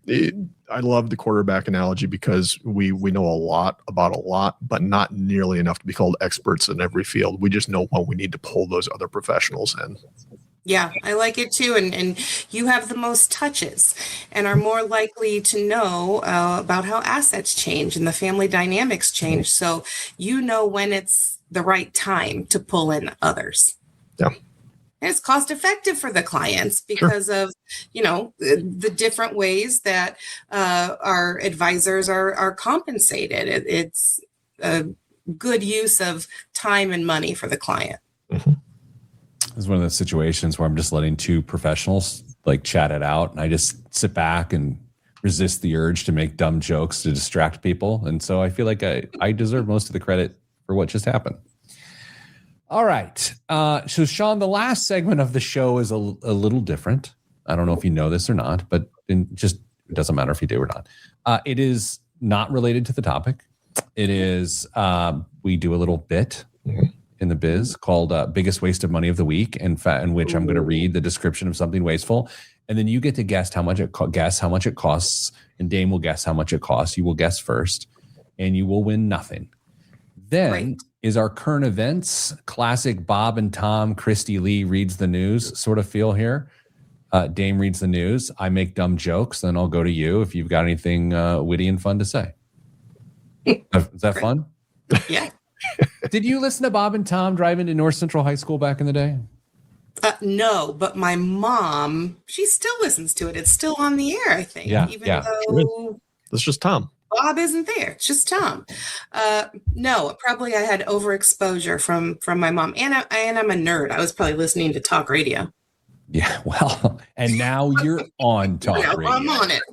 I love the quarterback analogy because we know a lot about a lot, but not nearly enough to be called experts in every field. We just know when we need to pull those other professionals in. Yeah, I like it too. And you have the most touches and are more likely to know about how assets change and the family dynamics change. So you know when it's the right time to pull in others. Yeah. And it's cost effective for the clients because of, the different ways that our advisors are compensated. It's a good use of time and money for the client. Mm-hmm. It's one of those situations where I'm just letting two professionals like chat it out, and I just sit back and resist the urge to make dumb jokes to distract people. And so I feel like I deserve most of the credit for what just happened. All right. So Shawn, the last segment of the show is a little different. I don't know if you know this or not, but it doesn't matter if you do or not. It is not related to the topic. It is, we do a little bit in the biz called Biggest Waste of Money of the Week, in which I'm going to read the description of something wasteful. And then you get to guess how much it costs. And Dame will guess how much it costs. You will guess first, and you will win nothing. Then is our current events classic Bob and Tom, Christy Lee reads the news sort of feel here. Dame reads the news. I make dumb jokes. Then I'll go to you if you've got anything witty and fun to say. Is that fun? Yeah. Did you listen to Bob and Tom driving to North Central High School back in the day? No, but my mom, she still listens to it. It's still on the air, I think. Yeah, even yeah. though It's just Tom. Bob isn't there. It's just Tom. No, probably I had overexposure from my mom. And I'm a nerd. I was probably listening to talk radio. Yeah, well, and now you're on talk radio. I'm on it.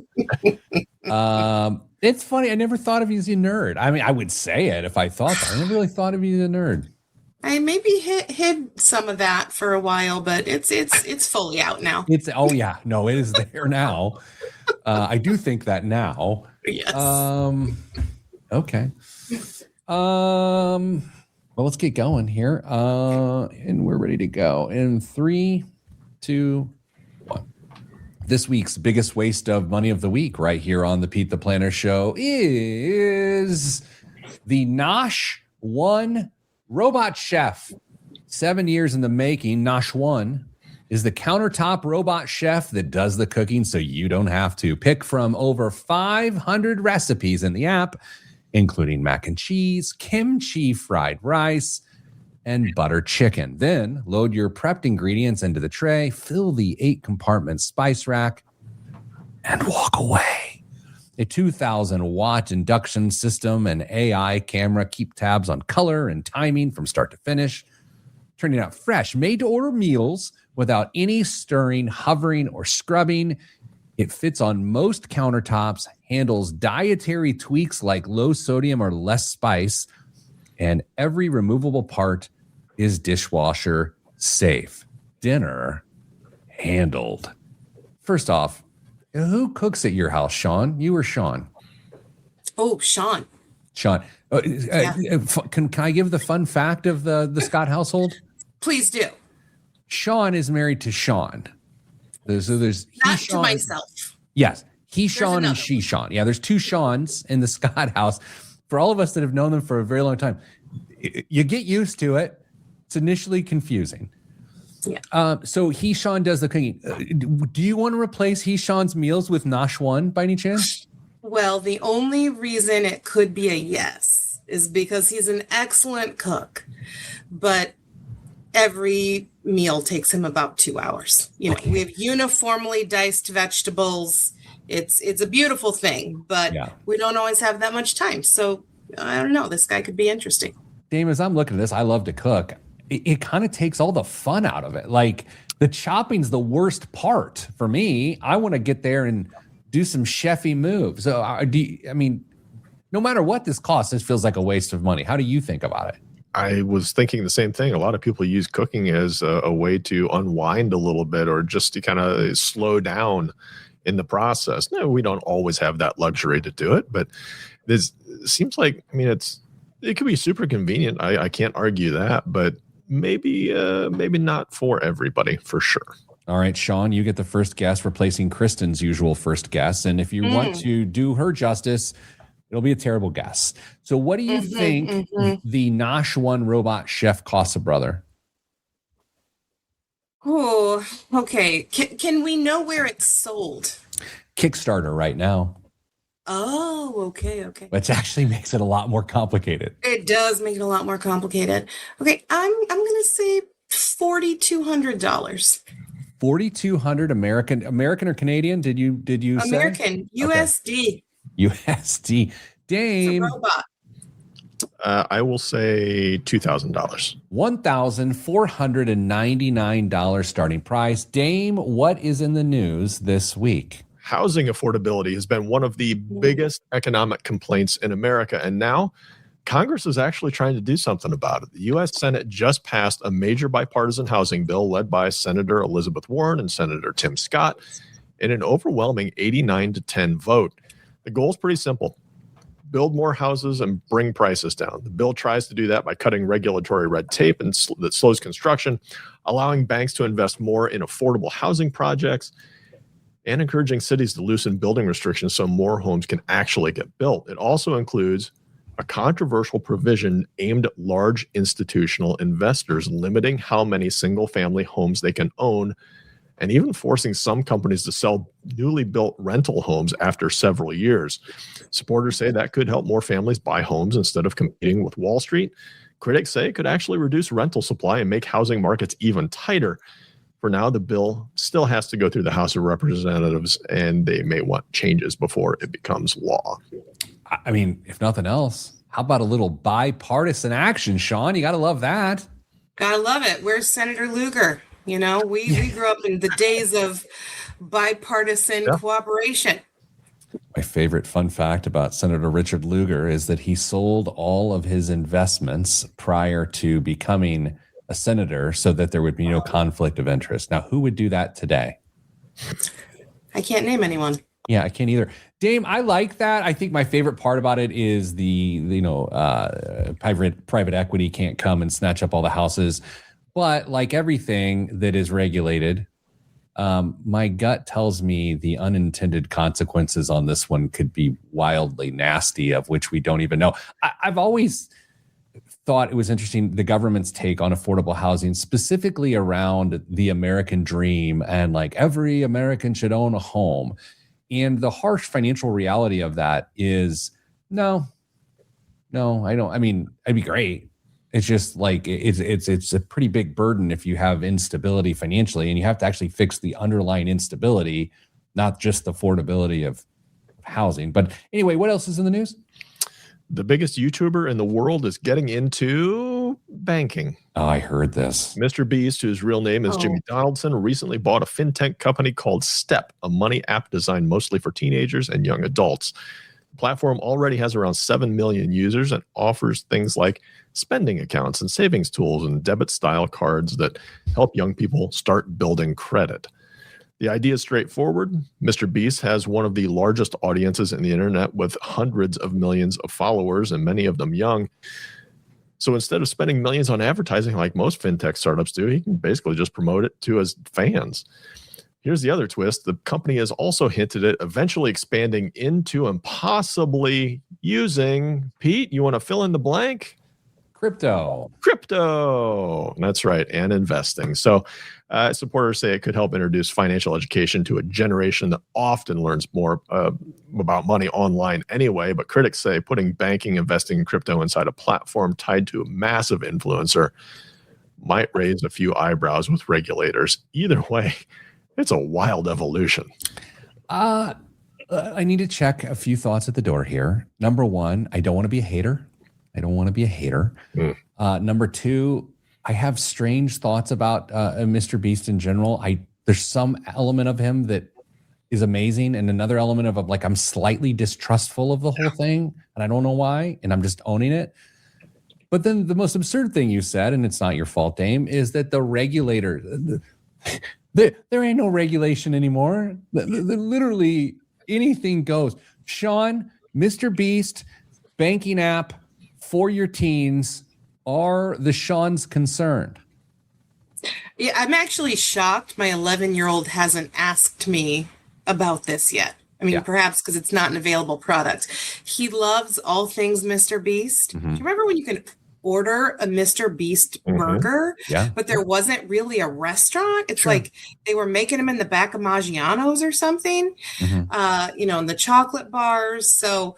It's funny. I never thought of you as a nerd. I mean, I would say it if I thought that. I never really thought of you as a nerd. I maybe hid some of that for a while, but it's fully out now. It is there now. I do think that now. Yes. Okay. Well, let's get going here. And we're ready to go. In 3, 2, 1. This week's biggest waste of money of the week right here on the Pete the Planner Show is the Nosh 1 Robot Chef. 7 years in the making. Nosh 1 is the countertop robot chef that does the cooking so you don't have to. Pick from over 500 recipes in the app, including mac and cheese, kimchi fried rice, and butter chicken. Then load your prepped ingredients into the tray, fill the 8-compartment spice rack, and walk away. A 2,000-watt induction system and AI camera keep tabs on color and timing from start to finish, turning out fresh, made-to-order meals without any stirring, hovering, or scrubbing. It fits on most countertops, handles dietary tweaks like low sodium or less spice, and every removable part is dishwasher safe. Dinner handled. First off, who cooks at your house, Shawn? You or Shawn? Oh, Shawn. Shawn. Can I give the fun fact of the Scott household? Please do. Shawn is married to Shawn. So there's not he, to Shawn, myself. Yes, he Shawn and she one. Shawn. Yeah, there's 2 Shawns in the Scott house. For all of us that have known them for a very long time, you get used to it. It's initially confusing. Yeah. So he Shawn does the cooking. Do you want to replace he Shawn's meals with Nosh 1 by any chance? Well, the only reason it could be a yes is because he's an excellent cook, but every meal takes him about 2 hours. We have uniformly diced vegetables. It's a beautiful thing, but we don't always have that much time. So I don't know. This guy could be interesting. Dame, as I'm looking at this, I love to cook. It kind of takes all the fun out of it. Like the chopping's the worst part for me. I want to get there and do some chefy moves. So no matter what this costs, this feels like a waste of money. How do you think about it? I was thinking the same thing. A lot of people use cooking as a way to unwind a little bit or just to kind of slow down in the process. No, we don't always have that luxury to do it, but this seems like, it could be super convenient. I can't argue that, but maybe not for everybody, for sure. All right, Shawn, you get the first guess, replacing Kristen's usual first guess. And if you want to do her justice, it'll be a terrible guess. So what do you think the Nosh 1 robot chef costs a brother? Oh, okay. Can we know where it's sold? Kickstarter right now. Oh, okay. Which actually makes it a lot more complicated. It does make it a lot more complicated. Okay, I'm gonna say $4,200. $4,200 American or Canadian? Did you American, say? USD. Okay. USD. Dame. It's a robot. I will say $2,000. $1,499 starting price. Dame, what is in the news this week? Housing affordability has been one of the biggest economic complaints in America, and now Congress is actually trying to do something about it. The U.S. Senate just passed a major bipartisan housing bill led by Senator Elizabeth Warren and Senator Tim Scott in an overwhelming 89-10 vote. The goal is pretty simple: build more houses and bring prices down. The bill tries to do that by cutting regulatory red tape and that slows construction, allowing banks to invest more in affordable housing projects, and encouraging cities to loosen building restrictions so more homes can actually get built. It also includes a controversial provision aimed at large institutional investors, limiting how many single-family homes they can own, and even forcing some companies to sell newly built rental homes after several years. Supporters say that could help more families buy homes instead of competing with Wall Street. Critics say it could actually reduce rental supply and make housing markets even tighter. For now, the bill still has to go through the House of Representatives, and they may want changes before it becomes law. I mean, if nothing else, how about a little bipartisan action, Shawn? You got to love that. Gotta love it. Where's Senator Lugar? You know, we grew up in the days of bipartisan cooperation. My favorite fun fact about Senator Richard Lugar is that he sold all of his investments prior to becoming a senator so that there would be no conflict of interest. Now, who would do that today? I can't name anyone. Yeah, I can't either. Dame, I like that. I think my favorite part about it is private equity can't come and snatch up all the houses. But like everything that is regulated, my gut tells me the unintended consequences on this one could be wildly nasty, of which we don't even know. I've always thought it was interesting, the government's take on affordable housing, specifically around the American dream and like every American should own a home. And the harsh financial reality of that is no, I don't. I mean, it'd be great. It's just like it's a pretty big burden if you have instability financially, and you have to actually fix the underlying instability, not just the affordability of housing. But anyway, what else is in the news? The biggest YouTuber in the world is getting into banking. Oh, I heard this. Mr. Beast, whose real name is Jimmy Donaldson, recently bought a fintech company called Step, a money app designed mostly for teenagers and young adults. The platform already has around 7 million users and offers things like spending accounts and savings tools and debit-style cards that help young people start building credit. The idea is straightforward. Mr. Beast has one of the largest audiences in the internet with hundreds of millions of followers, and many of them young. So instead of spending millions on advertising like most fintech startups do, he can basically just promote it to his fans. Here's the other twist. The company has also hinted at eventually expanding into and possibly using, Pete, you want to fill in the blank? Crypto. That's right. And investing. So supporters say it could help introduce financial education to a generation that often learns more about money online anyway. But critics say putting banking, investing, and crypto inside a platform tied to a massive influencer might raise a few eyebrows with regulators. Either way, it's a wild evolution. I need to check a few thoughts at the door here. Number one, I don't want to be a hater. Number two, I have strange thoughts about Mr. Beast in general. There's some element of him that is amazing, and another element of like I'm slightly distrustful of the whole thing, and I don't know why, and I'm just owning it. But then the most absurd thing you said, and it's not your fault, Dame, is that the regulator, there ain't no regulation anymore. Literally anything goes. Shawn, Mr. Beast, banking app for your teens. Are the Shawns concerned? Yeah, I'm actually shocked my 11-year-old hasn't asked me about this yet. I mean, Yeah. perhaps because it's not an available product. He loves all things Mr. Beast. Mhm. Do you remember when you could order a Mr. Beast burger, Yeah. but there wasn't really a restaurant? It's Sure. like they were making them in the back of Maggiano's or something, Mhm. in the chocolate bars. So,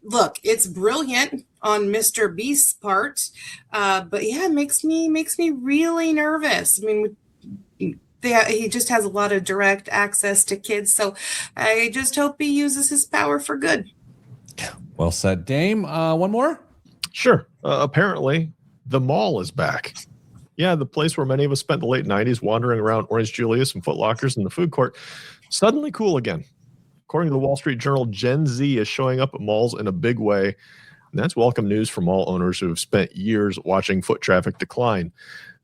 look, it's brilliant on Mr. Beast's part, but yeah, it makes me really nervous. I mean, he just has a lot of direct access to kids, so I just hope he uses his power for good. Well said, Dame. One more? Sure. Apparently, the mall is back. Yeah, the place where many of us spent the late 90s wandering around Orange Julius and Foot Lockers in the food court, suddenly cool again. According to the Wall Street Journal, Gen Z is showing up at malls in a big way. And that's welcome news for mall owners who have spent years watching foot traffic decline.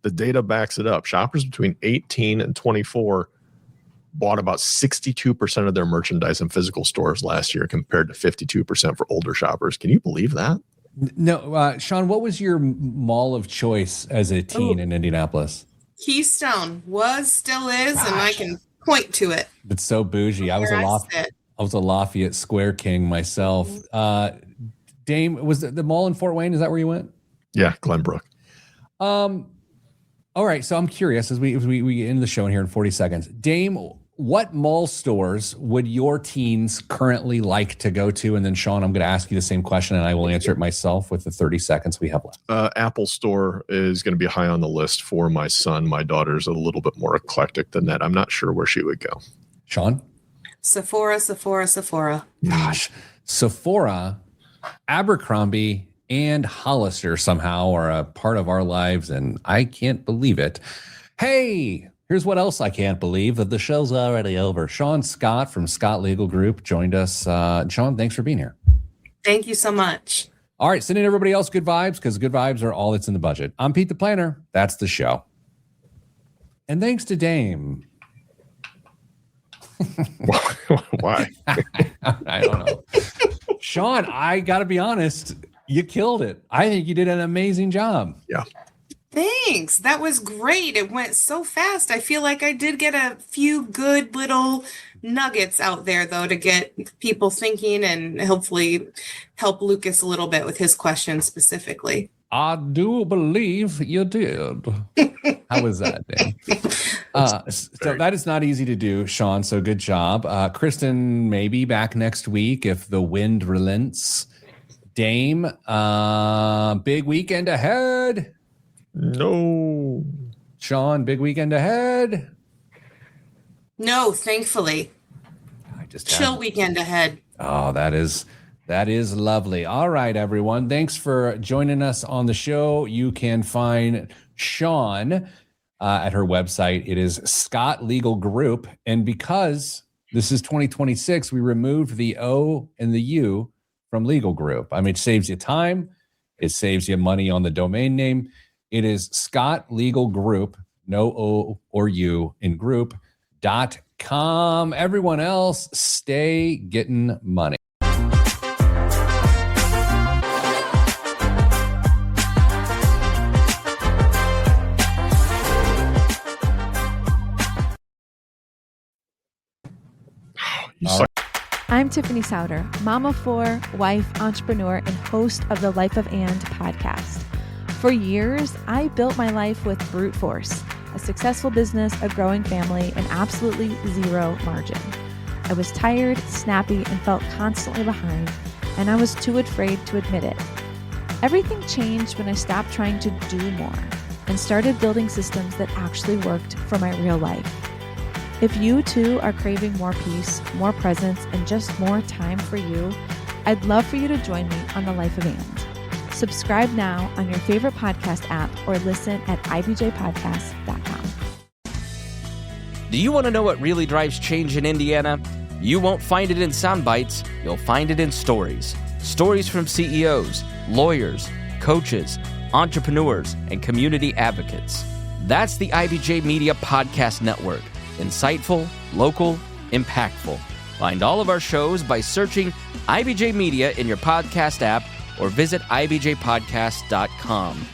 The data backs it up. Shoppers between 18 and 24 bought about 62% of their merchandise in physical stores last year compared to 52% for older shoppers. Can you believe that? No, Shawn, what was your mall of choice as a teen in Indianapolis? Keystone still is, and I can point to it. It's so bougie. I was a Lafayette Square king myself. Dame, was the mall in Fort Wayne? Is that where you went? Yeah, Glenbrook. All right. So I'm curious as we end the show in here in 40 seconds. Dame, what mall stores would your teens currently like to go to? And then Shawn, I'm going to ask you the same question and I will answer it myself with the 30 seconds we have left. Apple Store is going to be high on the list for my son. My daughter's a little bit more eclectic than that. I'm not sure where she would go. Shawn? Sephora. Gosh, Sephora, Abercrombie, and Hollister somehow are a part of our lives, and I can't believe it. Hey, here's what else I can't believe, that the show's already over. Shawn Scott from Scott Legal Group joined us. Shawn, thanks for being here. Thank you so much. All right, sending everybody else good vibes, because good vibes are all that's in the budget. I'm Pete the Planner. That's the show. And thanks to Dame. Why? I don't know. Shawn, I got to be honest. You killed it. I think you did an amazing job. Yeah. Thanks. That was great. It went so fast. I feel like I did get a few good little nuggets out there, though, to get people thinking and hopefully help Lucas a little bit with his questions specifically. I do believe you did. How was that, Dan? So that is not easy to do, Shawn. So good job. Kristen may be back next week if the wind relents. Dame, big weekend ahead. No. Shawn, big weekend ahead. No, thankfully. Chill weekend ahead. Oh, that is lovely. All right, everyone. Thanks for joining us on the show. You can find Shawn at her website. It is Scott Legal Group. And because this is 2026, we removed the O and the U from Legal Group. I mean, it saves you time. It saves you money on the domain name. It is Scott Legal Group, no O or U in group.com. Everyone else, stay getting money. I'm Tiffany Souter, mom of four, wife, entrepreneur, and host of the Life of And podcast. For years, I built my life with brute force, a successful business, a growing family, and absolutely zero margin. I was tired, snappy, and felt constantly behind, and I was too afraid to admit it. Everything changed when I stopped trying to do more and started building systems that actually worked for my real life. If you too are craving more peace, more presence, and just more time for you, I'd love for you to join me on the Life of And. Subscribe now on your favorite podcast app or listen at ibjpodcast.com. Do you want to know what really drives change in Indiana? You won't find it in sound bites, you'll find it in stories. Stories from CEOs, lawyers, coaches, entrepreneurs, and community advocates. That's the IBJ Media Podcast Network. Insightful, local, impactful. Find all of our shows by searching IBJ Media in your podcast app or visit ibjpodcast.com.